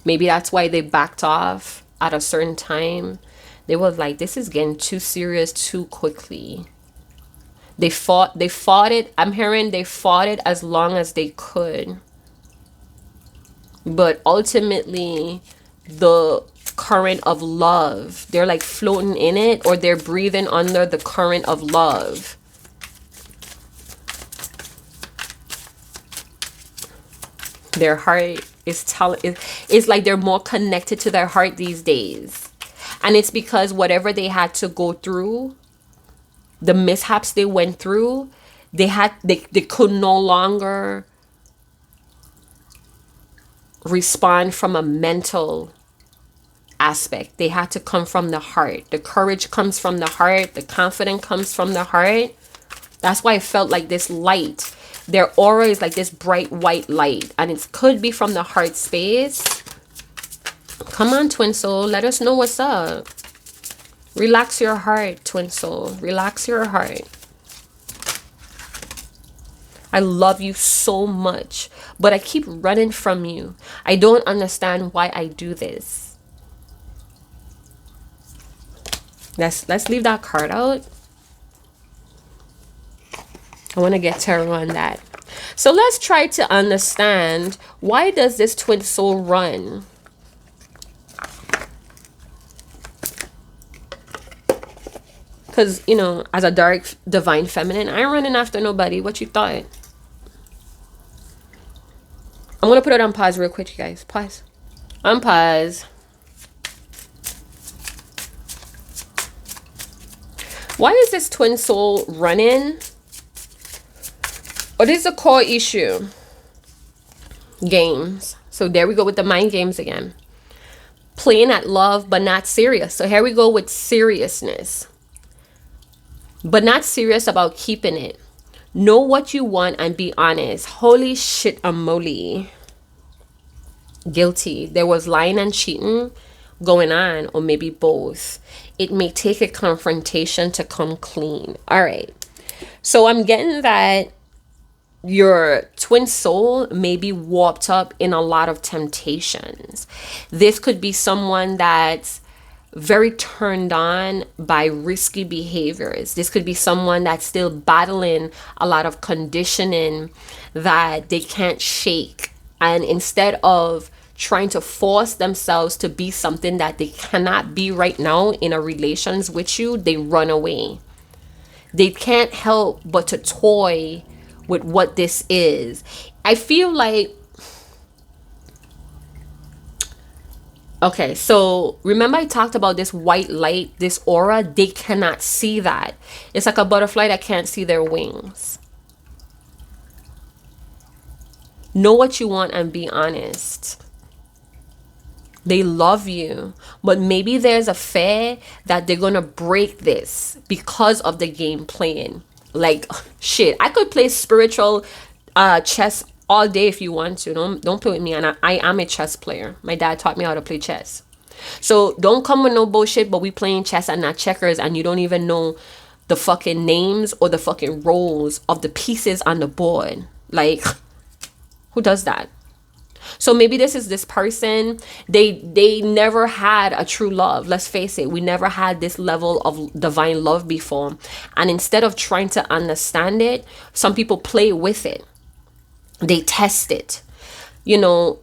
Maybe that's why they backed off at a certain time. They were like, this is getting too serious too quickly. They fought it. I'm hearing they fought it as long as they could. But ultimately, the current of love, they're like floating in it, or they're breathing under the current of love. Their heart is like they're more connected to their heart these days. And it's because whatever they had to go through, the mishaps they went through, they could no longer respond from a mental aspect. They had to come from the heart. The courage comes from the heart. The confidence comes from the heart. That's why I felt like this light. Their aura is like this bright white light, and it could be from the heart space. Come on, twin soul, let us know what's up. Relax your heart, twin soul. Relax your heart. I love you so much, but I keep running from you. I don't understand why I do this. Let's leave that card out. I want to get tarot on that. So let's try to understand, why does this twin soul run? Because, you know, as a dark divine feminine, I ain't running after nobody. What you thought? I'm going to put it on pause real quick, you guys. Pause. On pause. Why is this twin soul running? What is the core issue? Games. So there we go with the mind games again. Playing at love, but not serious. So here we go with seriousness. But not serious about keeping it. Know what you want and be honest. Holy shit, moly. Guilty. There was lying and cheating going on, or maybe both. It may take a confrontation to come clean. All right. So I'm getting that your twin soul may be warped up in a lot of temptations. This could be someone that's very turned on by risky behaviors. This could be someone that's still battling a lot of conditioning that they can't shake. And instead of trying to force themselves to be something that they cannot be right now in a relations with you, they run away. They can't help but to toy with what this is. I feel like, okay, so remember I talked about this white light, this aura. They cannot see that. It's like a butterfly that can't see their wings. Know what you want and be honest. They love you, but maybe there's a fear that they're gonna break this because of the game playing. Like, shit, I could play spiritual chess all day if you want to. Don't play with me. And I am a chess player. My dad taught me how to play chess. So don't come with no bullshit, but we playing chess and not checkers, and you don't even know the fucking names or the fucking roles of the pieces on the board. Like, who does that? So maybe this person, they never had a true love. Let's face it, we never had this level of divine love before. And instead of trying to understand it, some people play with it. They test it. You know,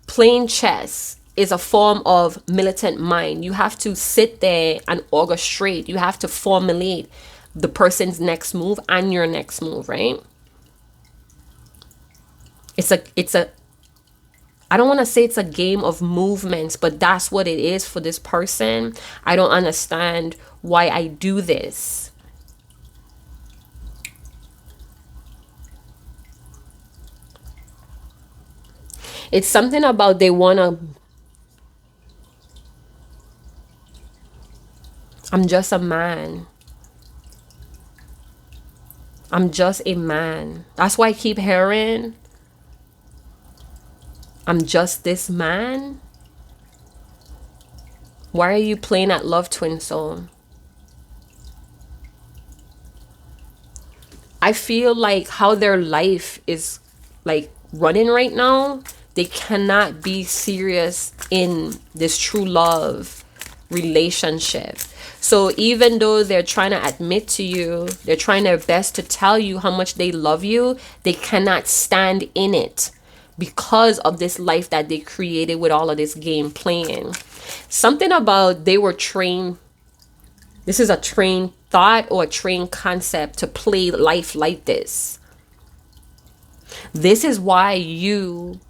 Playing chess is a form of militant mind. You have to sit there and orchestrate. You have to formulate the person's next move and your next move, right? It's a I don't want to say it's a game of movements, but that's what it is for this person. I don't understand why I do this. It's something about they want to. I'm just a man. I'm just a man. That's why I keep hearing, I'm just this man. Why are you playing at love, twin soul? I feel like how their life is like running right now, they cannot be serious in this true love relationship. So even though they're trying to admit to you, they're trying their best to tell you how much they love you, they cannot stand in it because of this life that they created with all of this game playing. Something about they were trained. This is a trained thought or a trained concept to play life like this. This is why you,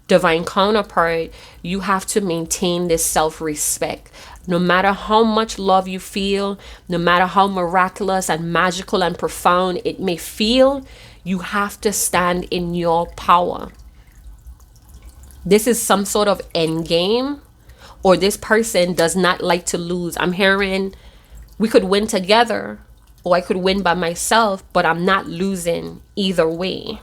divine counterpart, you have to maintain this self-respect. No matter how much love you feel, no matter how miraculous and magical and profound it may feel, you have to stand in your power. This is some sort of end game, or this person does not like to lose. I'm hearing we could win together, or I could win by myself, but I'm not losing either way.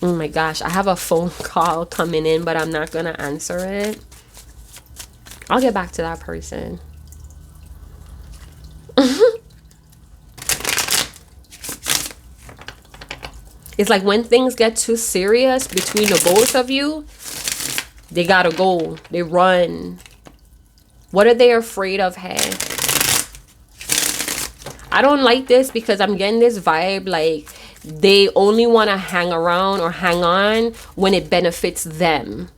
Oh my gosh, I have a phone call coming in, but I'm not going to answer it. I'll get back to that person. It's like when things get too serious between the both of you, they gotta go. They run. What are they afraid of, hey? I don't like this because I'm getting this vibe like they only want to hang around or hang on when it benefits them.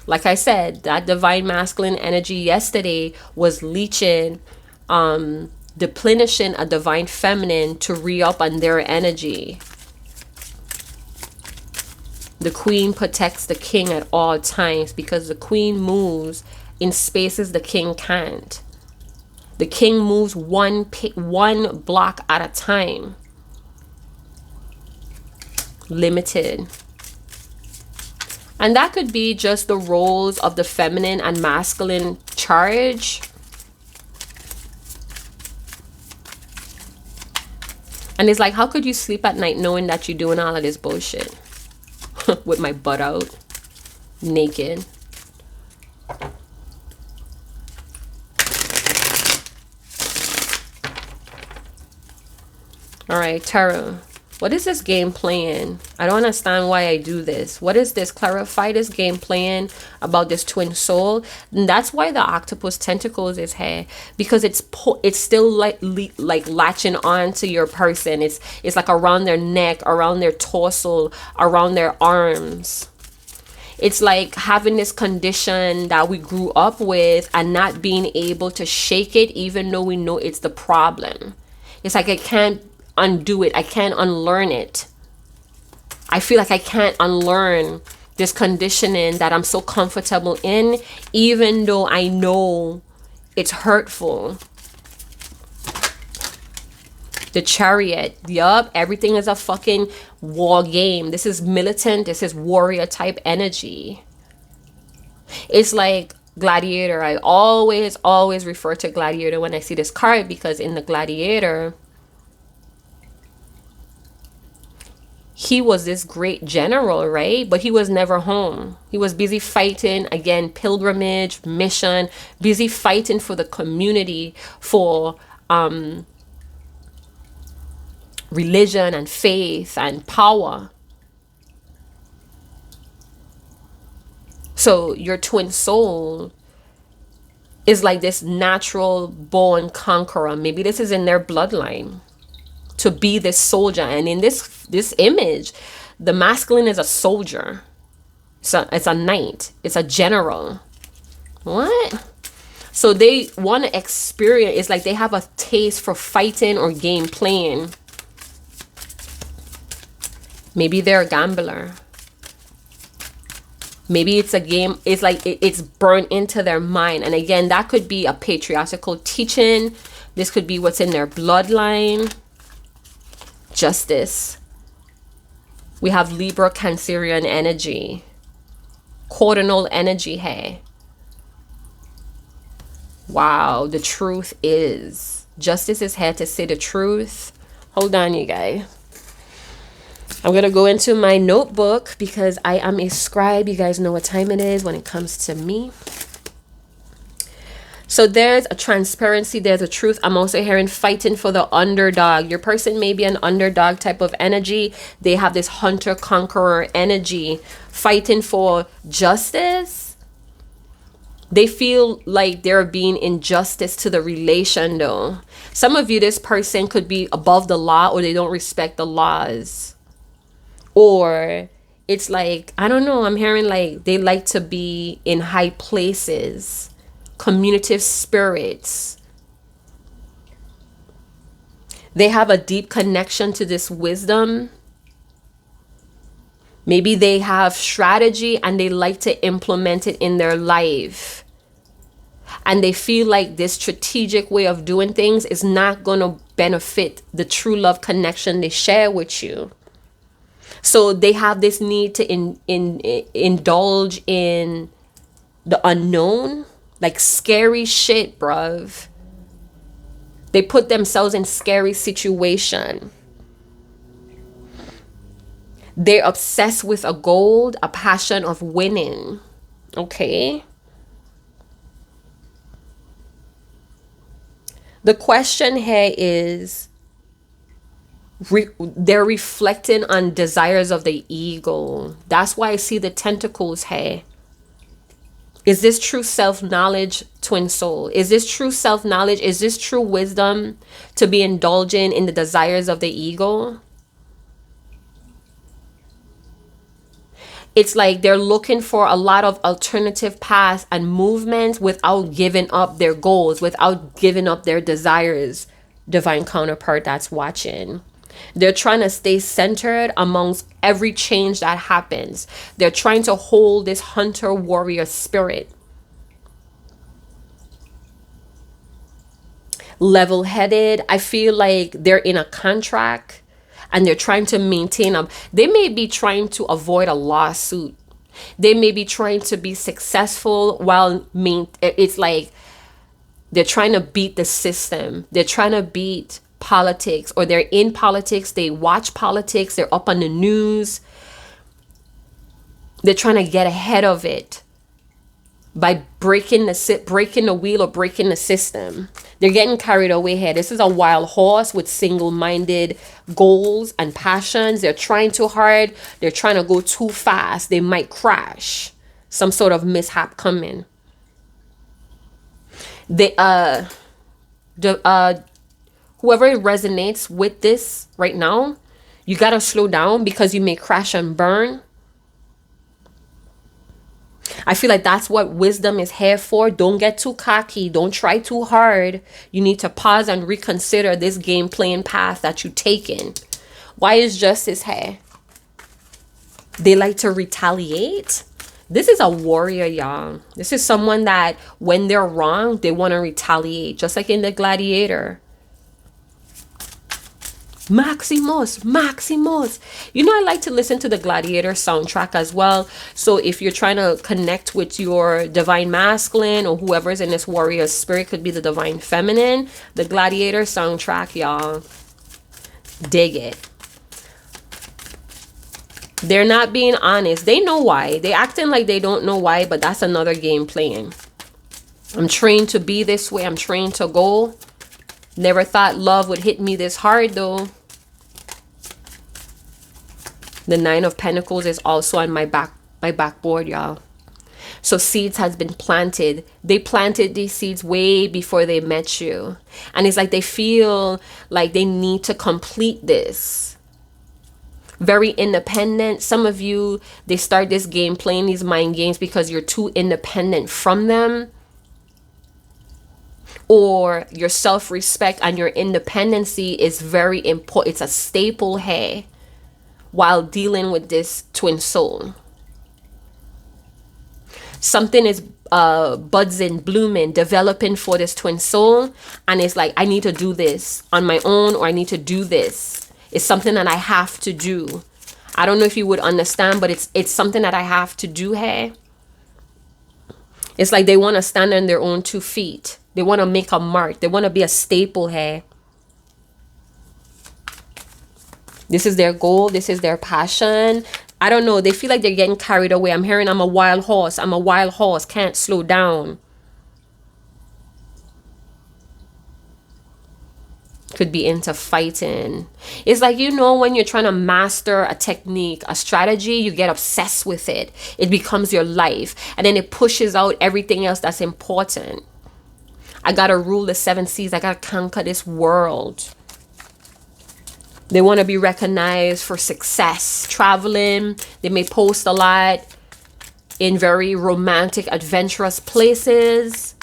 Like I said, that divine masculine energy yesterday was leeching, deplenishing a divine feminine to re-up on their energy. The queen protects the king at all times because the queen moves in spaces the king can't. The king moves one block at a time. Limited. And that could be just the roles of the feminine and masculine charge. And it's like, how could you sleep at night knowing that you're doing all of this bullshit? With my butt out, naked. All right, tarot. What is this game playing? I don't understand why I do this. What is this? Clarify this game playing about this twin soul. And that's why the octopus tentacles is here, because it's still like latching on to your person. It's like around their neck, around their torso, around their arms. It's like having this condition that we grew up with and not being able to shake it, even though we know it's the problem. It's like I can't undo it. I can't unlearn it. I feel like I can't unlearn this conditioning that I'm so comfortable in, even though I know it's hurtful. The Chariot. Yup, everything is a fucking war game. This is militant. This is warrior type energy. It's like Gladiator. I always refer to Gladiator when I see this card, because in the Gladiator, he was this great general, right? But he was never home. He was busy fighting, again, pilgrimage, mission, busy fighting for the community, for religion and faith and power. So your twin soul is like this natural born conqueror. Maybe this is in their bloodline, to be this soldier. And in this image, The masculine is a soldier. So it's a knight. It's a general. What? So they want to experience. It's like they have a taste for fighting or game playing. Maybe they're a gambler. Maybe it's a game. It's like it's burned into their mind. And again, that could be a patriarchal teaching. This could be what's in their bloodline. Justice. We have Libra, Cancerian energy. Cardinal energy here. Wow, the truth is. Justice is here to say the truth. Hold on, you guys. I'm going to go into my notebook because I am a scribe. You guys know what time it is when it comes to me. So there's a transparency. There's a truth. I'm also hearing fighting for the underdog. Your person may be an underdog type of energy. They have this hunter-conqueror energy. Fighting for justice. They feel like they're being injustice to the relation though. Some of you, this person could be above the law or they don't respect the laws. Or it's like, I don't know, I'm hearing like they like to be in high places, communicative spirits. They have a deep connection to this wisdom. Maybe they have strategy and they like to implement it in their life. And they feel like this strategic way of doing things is not going to benefit the true love connection they share with you. So they have this need to indulge in the unknown, like scary shit, bruv. They put themselves in scary situation. They're obsessed with a goal, a passion of winning. Okay. The question here is, they're reflecting on desires of the ego. That's why I see the tentacles here. Is this true self-knowledge, twin soul? Is this true self-knowledge? Is this true wisdom to be indulging in the desires of the ego? It's like they're looking for a lot of alternative paths and movements without giving up their goals, without giving up their desires. Divine counterpart that's watching. They're trying to stay centered amongst every change that happens. They're trying to hold this hunter warrior spirit. Level-headed. I feel like they're in a contract and they're trying to maintain them. They may be trying to avoid a lawsuit. They may be trying to be successful while it's like they're trying to beat the system. They're trying to beat politics, or they're in politics. They watch politics. They're up on the news. They're trying to get ahead of it by breaking the wheel or breaking the system. They're getting carried away here. This is a wild horse with single-minded goals and passions. They're trying too hard. They're trying to go too fast. They might crash. Some sort of mishap coming. Whoever resonates with this right now, you got to slow down because you may crash and burn. I feel like that's what wisdom is here for. Don't get too cocky. Don't try too hard. You need to pause and reconsider this game playing path that you're taking. Why is justice here? They like to retaliate. This is a warrior, y'all. This is someone that when they're wrong, they want to retaliate. Just like in the Gladiator. Maximus. You know, I like to listen to the Gladiator soundtrack as well. So if you're trying to connect with your divine masculine or whoever's in this warrior spirit, could be the divine feminine, the Gladiator soundtrack, y'all. Dig it. They're not being honest. They know why. They acting like they don't know why, but that's another game playing. I'm trained to be this way. I'm trained to go. Never thought love would hit me this hard though. The 9 of Pentacles is also on my backboard, y'all. So seeds has been planted. They planted these seeds way before they met you. And it's like they feel like they need to complete this. Very independent. Some of you, they start this game playing these mind games because you're too independent from them, or your self-respect and your independency is very important. It's a staple here while dealing with this twin soul. Something is budding, blooming, developing for this twin soul, and it's like, I need to do this on my own, or I need to do this. It's something that I have to do. I don't know if you would understand, but it's something that I have to do here. It's like they want to stand on their own 2 feet. They want to make a mark. They want to be a staple here. This is their goal. This is their passion. I don't know. They feel like they're getting carried away. I'm hearing, I'm a wild horse. I'm a wild horse. Can't slow down. Could be into fighting. It's like, you know, when you're trying to master a technique, a strategy, you get obsessed with it. It becomes your life. And then it pushes out everything else that's important. I got to rule the 7 seas. I got to conquer this world. They want to be recognized for success, traveling. They may post a lot in very romantic, adventurous places.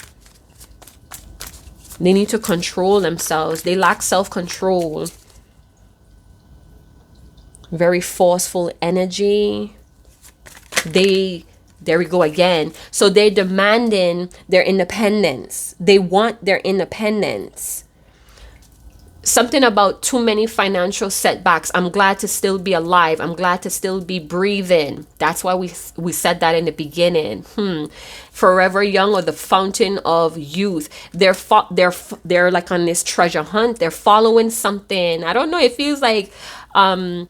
They need to control themselves. They lack self-control. Very forceful energy. There we go again. So they're demanding their independence. They want their independence. Something about too many financial setbacks. I'm glad to still be alive. I'm glad to still be breathing. That's why we said that in the beginning. Forever young, or the fountain of youth. They're like on this treasure hunt. They're following something. I don't know. It feels like a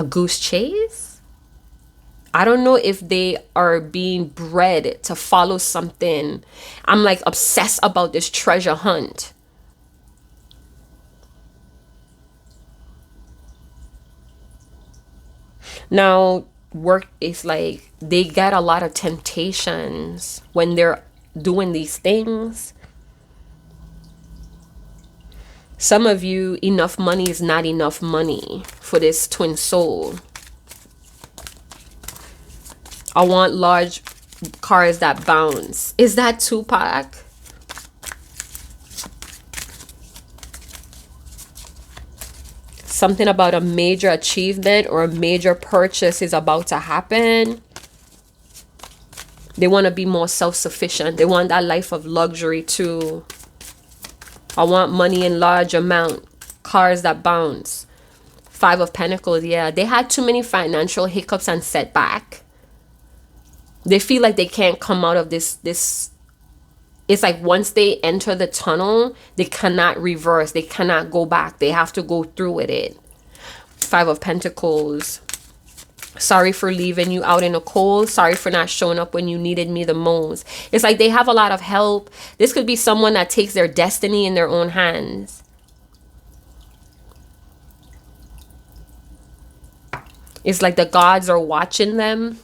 goose chase. I don't know if they are being bred to follow something. I'm like obsessed about this treasure hunt. Now, work is like they get a lot of temptations when they're doing these things. Some of you, enough money is not enough money for this twin soul. I want large cars that bounce. Is that Tupac? Something about a major achievement or a major purchase is about to happen. They want to be more self-sufficient. They want that life of luxury too. I want money in large amount. Cars that bounce. 5 of Pentacles, yeah. They had too many financial hiccups and setback. They feel like they can't come out of this. It's like once they enter the tunnel, they cannot reverse. They cannot go back. They have to go through with it. 5 of Pentacles. Sorry for leaving you out in the cold. Sorry for not showing up when you needed me the most. It's like they have a lot of help. This could be someone that takes their destiny in their own hands. It's like the gods are watching them,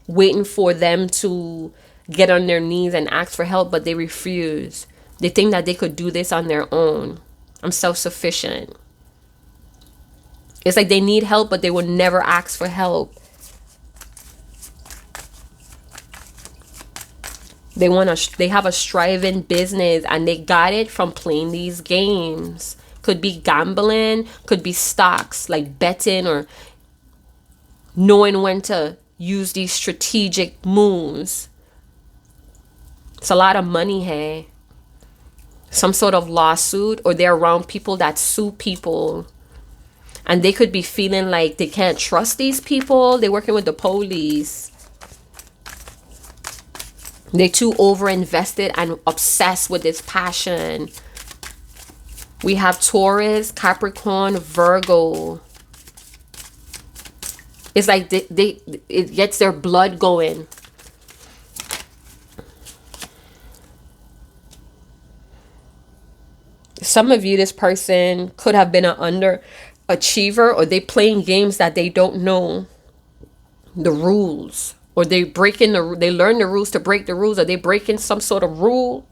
waiting for them to get on their knees and ask for help, but they refuse. They think that they could do this on their own. I'm self-sufficient. It's like they need help, but they will never ask for help. They have a striving business, and they got it from playing these games. Could be gambling, could be stocks, like betting, or knowing when to use these strategic moves. It's a lot of money here. Some sort of lawsuit, or they're around people that sue people. And they could be feeling like they can't trust these people. They're working with the police. They're too over-invested and obsessed with this passion. We have Taurus, Capricorn, Virgo. It's like it gets their blood going. Some of you, this person could have been an underachiever, or they playing games that they don't know the rules, or they learn the rules to break the rules, or they breaking some sort of rule.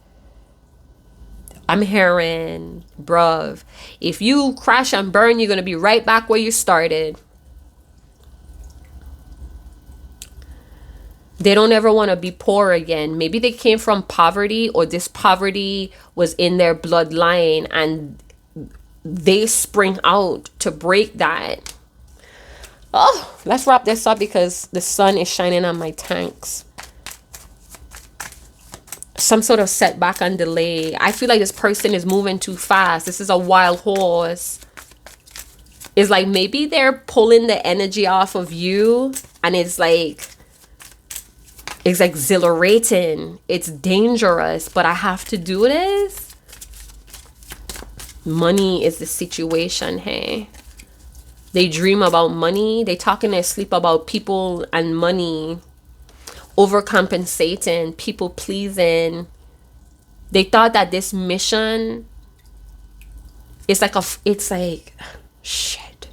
I'm hearing, bruv, if you crash and burn, you're going to be right back where you started. They don't ever want to be poor again. Maybe they came from poverty, or this poverty was in their bloodline and they spring out to break that. Oh, let's wrap this up because the sun is shining on my tanks. Some sort of setback and delay. I feel like this person is moving too fast. This is a wild horse. It's like maybe they're pulling the energy off of you, and it's exhilarating. It's dangerous, but I have to do this. Money is the situation, hey. They dream about money. They talk in their sleep about people and money. Overcompensating, people pleasing. They thought that this mission is it's like shit.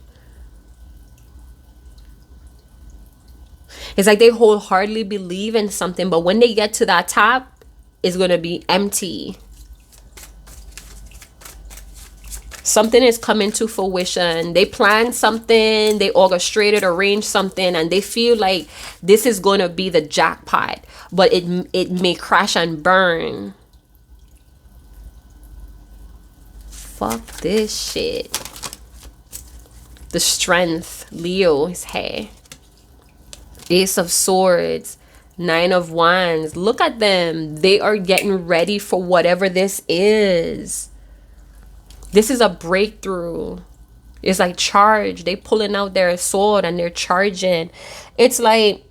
It's like they wholeheartedly believe in something, but when they get to that top, it's gonna be empty. Something is coming to fruition. They planned something, they orchestrated, arranged something, and they feel like this is going to be the jackpot, but it may crash and burn. Fuck this shit. The strength, Leo, his hair. Ace of Swords, Nine of Wands. Look at them. They are getting ready for whatever this is. This is a breakthrough. It's like charge. They pulling out their sword and they're charging. It's like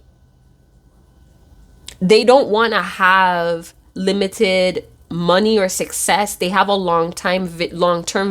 they don't want to have limited money or success. They have a long-term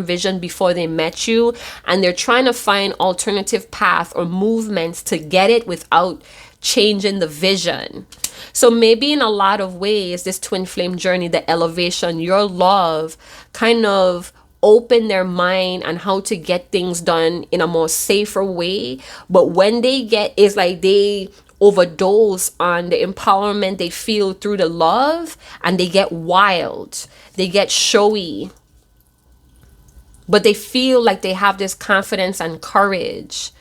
vision before they met you, and they're trying to find alternative path or movements to get it without changing the vision. So maybe in a lot of ways, this twin flame journey, the elevation, your love kind of open their mind on how to get things done in a more safer way. But when they get, it's like they overdose on the empowerment they feel through the love, and they get wild, they get showy, but they feel like they have this confidence and courage.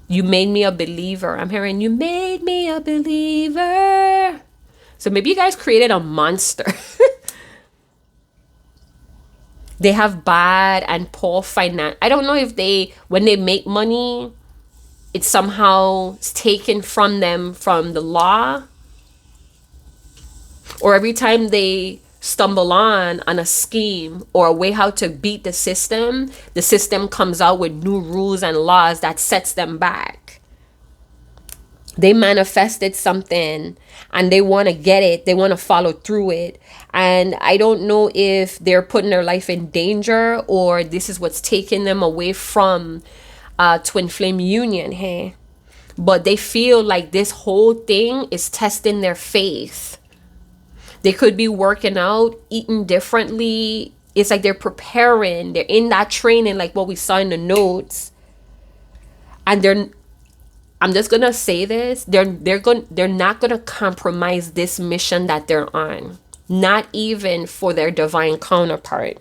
You made me a believer. I'm hearing you made me a believer. So maybe you guys created a monster. They have bad and poor finance. I don't know if when they make money, it's somehow taken from them from the law, or every time they stumble on a scheme or a way how to beat the system comes out with new rules and laws that sets them back. They manifested something and they want to get it. They want to follow through it. And I don't know if they're putting their life in danger or this is what's taking them away from twin flame union, hey? But they feel like this whole thing is testing their faith. They could be working out, eating differently. It's like they're preparing. They're in that training, like what we saw in the notes. And I'm just gonna say this, they're not gonna compromise this mission that they're on, not even for their divine counterpart.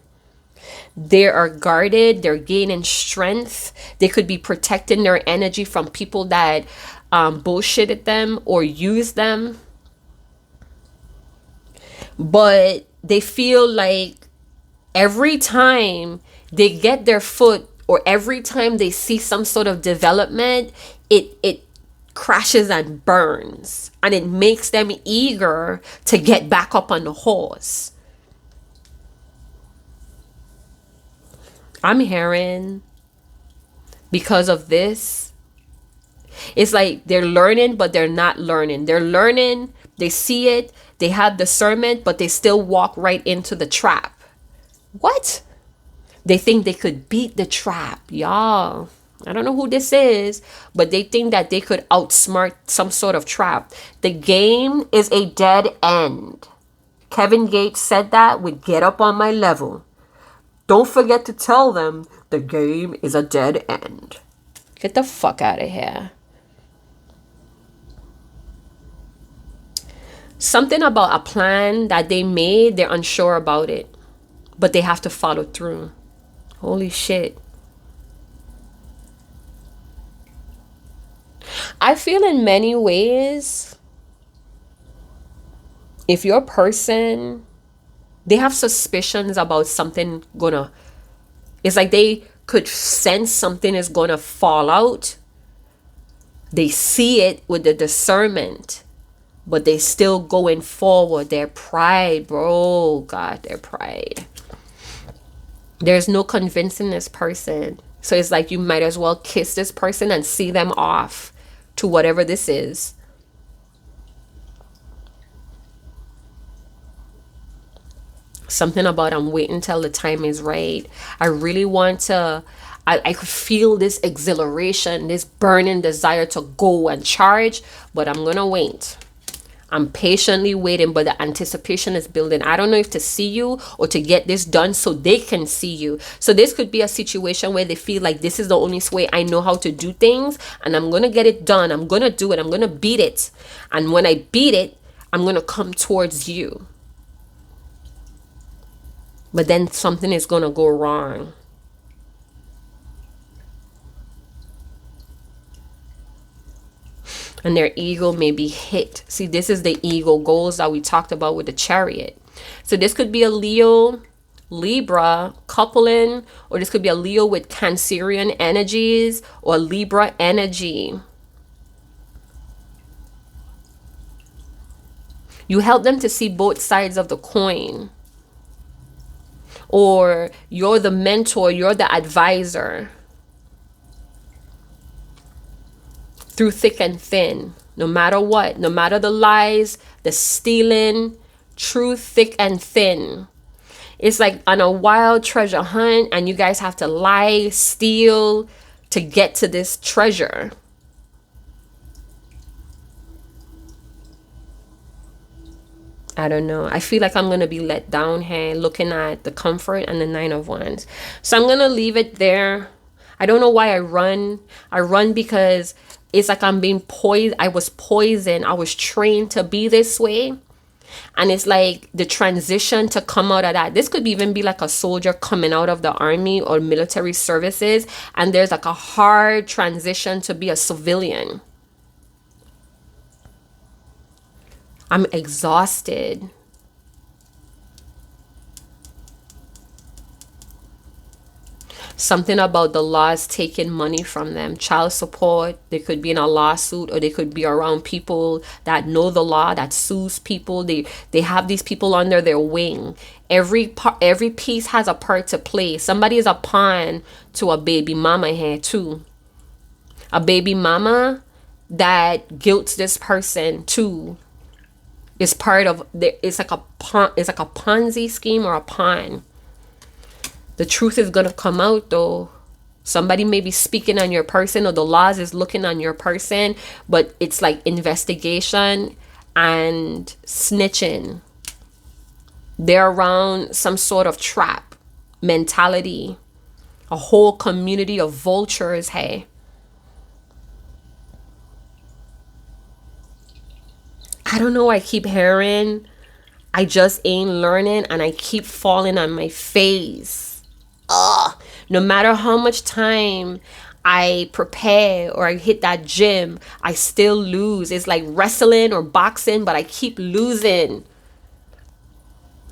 They are guarded, they're gaining strength. They could be protecting their energy from people that bullshitted them or used them. But they feel like every time they get their foot, or every time they see some sort of development, it crashes and burns, and it makes them eager to get back up on the horse. I'm hearing, because of this, it's like they're learning, but they're not learning. They're learning, they see it, they have discernment, but they still walk right into the trap. What? They think they could beat the trap, y'all. I don't know who this is, but they think that they could outsmart some sort of trap. The game is a dead end. Kevin Gates said that with Get Up on My Level. Don't forget to tell them the game is a dead end. Get the fuck out of here. Something about a plan that they made, they're unsure about it, but they have to follow through. Holy shit. I feel in many ways, if your person, they have suspicions about something gonna, it's like they could sense something is gonna fall out. They see it with the discernment, but they still going forward. Their pride, bro. God, their pride. There's no convincing this person. So it's like you might as well kiss this person and see them off to whatever this is. Something about I'm waiting till the time is right. I really want to, I could feel this exhilaration, this burning desire to go and charge, but I'm going to wait. I'm patiently waiting, but the anticipation is building. I don't know if to see you or to get this done so they can see you. So this could be a situation where they feel like this is the only way I know how to do things, and I'm going to get it done. I'm going to do it. I'm going to beat it. And when I beat it, I'm going to come towards you. But then something is going to go wrong. And their ego may be hit. See, this is the ego goals that we talked about with the Chariot. So this could be a Leo, Libra coupling, or this could be a Leo with Cancerian energies or Libra energy. You help them to see both sides of the coin. Or you're the mentor, you're the advisor. Through thick and thin, no matter what, no matter the lies, the stealing, true thick and thin. It's like on a wild treasure hunt, and you guys have to lie, steal to get to this treasure. I don't know. I feel like I'm going to be let down here looking at the Comfort and the Nine of Wands. So I'm going to leave it there. I don't know why I run. I run because it's like I'm being poisoned. I was poisoned. I was trained to be this way. And it's like the transition to come out of that. This could even be like a soldier coming out of the army or military services. And there's like a hard transition to be a civilian. I'm exhausted. Something about the laws taking money from them. Child support. They could be in a lawsuit, or they could be around people that know the law, that sues people. They have these people under their wing. Every piece has a part to play. Somebody is a pawn to a baby mama here too. A baby mama that guilts this person too. Is part of it's like a Ponzi scheme or a pawn. The truth is gonna come out though. Somebody may be speaking on your person, or the laws is looking on your person, but it's like investigation and snitching. They're around some sort of trap mentality. A whole community of vultures, hey. I don't know, I keep hearing, I just ain't learning, and I keep falling on my face. No matter how much time I prepare or I hit that gym, I still lose. It's like wrestling or boxing, but I keep losing.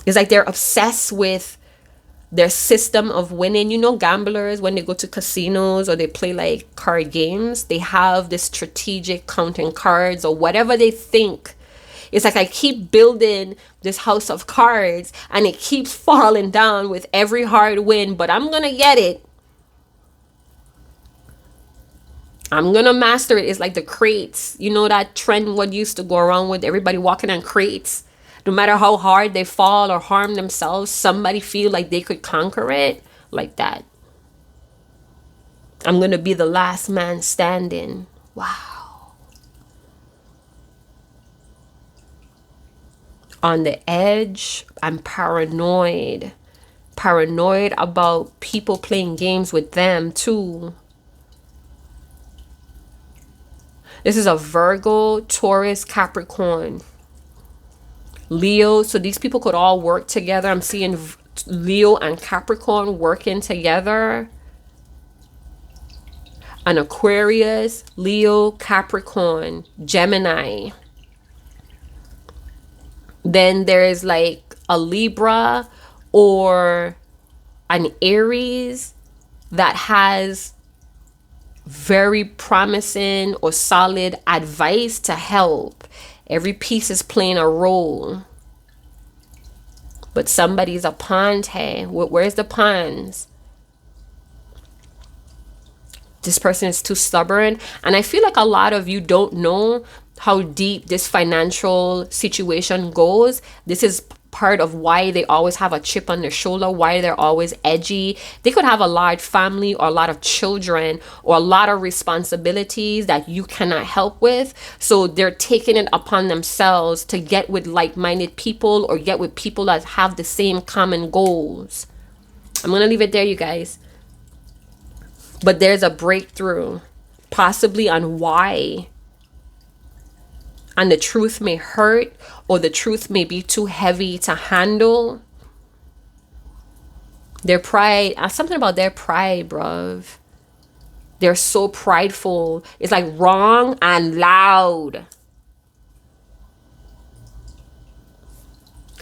It's like they're obsessed with their system of winning. You know, gamblers, when they go to casinos or they play like card games, they have this strategic counting cards or whatever they think. It's like I keep building this house of cards and it keeps falling down with every hard win, but I'm going to get it. I'm going to master it. It's like the crates. You know that trend what used to go around with everybody walking on crates? No matter how hard they fall or harm themselves, somebody feel like they could conquer it like that. I'm going to be the last man standing. Wow. On the edge, I'm paranoid. Paranoid about people playing games with them too. This is a Virgo, Taurus, Capricorn. Leo. So these people could all work together. I'm seeing Leo and Capricorn working together. An Aquarius, Leo, Capricorn, Gemini. Then there's like a Libra or an Aries that has very promising or solid advice to help. Every piece is playing a role. But somebody's a pawn. Hey, where's the pawns? This person is too stubborn. And I feel like a lot of you don't know how deep this financial situation goes. This is part of why they always have a chip on their shoulder, why they're always edgy. They could have a large family or a lot of children or a lot of responsibilities that you cannot help with. So they're taking it upon themselves to get with like-minded people or get with people that have the same common goals. I'm going to leave it there, you guys. But there's a breakthrough, possibly on why. And the truth may hurt, or the truth may be too heavy to handle. Their pride, something about their pride, bruv. They're so prideful. It's like wrong and loud.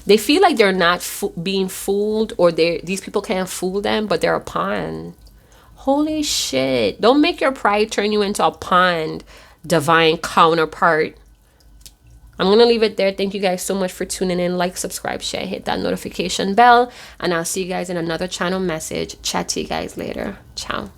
They feel like they're not being fooled, or these people can't fool them, but they're a pawn. Holy shit. Don't make your pride turn you into a pawn, divine counterpart. I'm going to leave it there. Thank you guys so much for tuning in. Like, subscribe, share, hit that notification bell. And I'll see you guys in another channel message. Chat to you guys later. Ciao.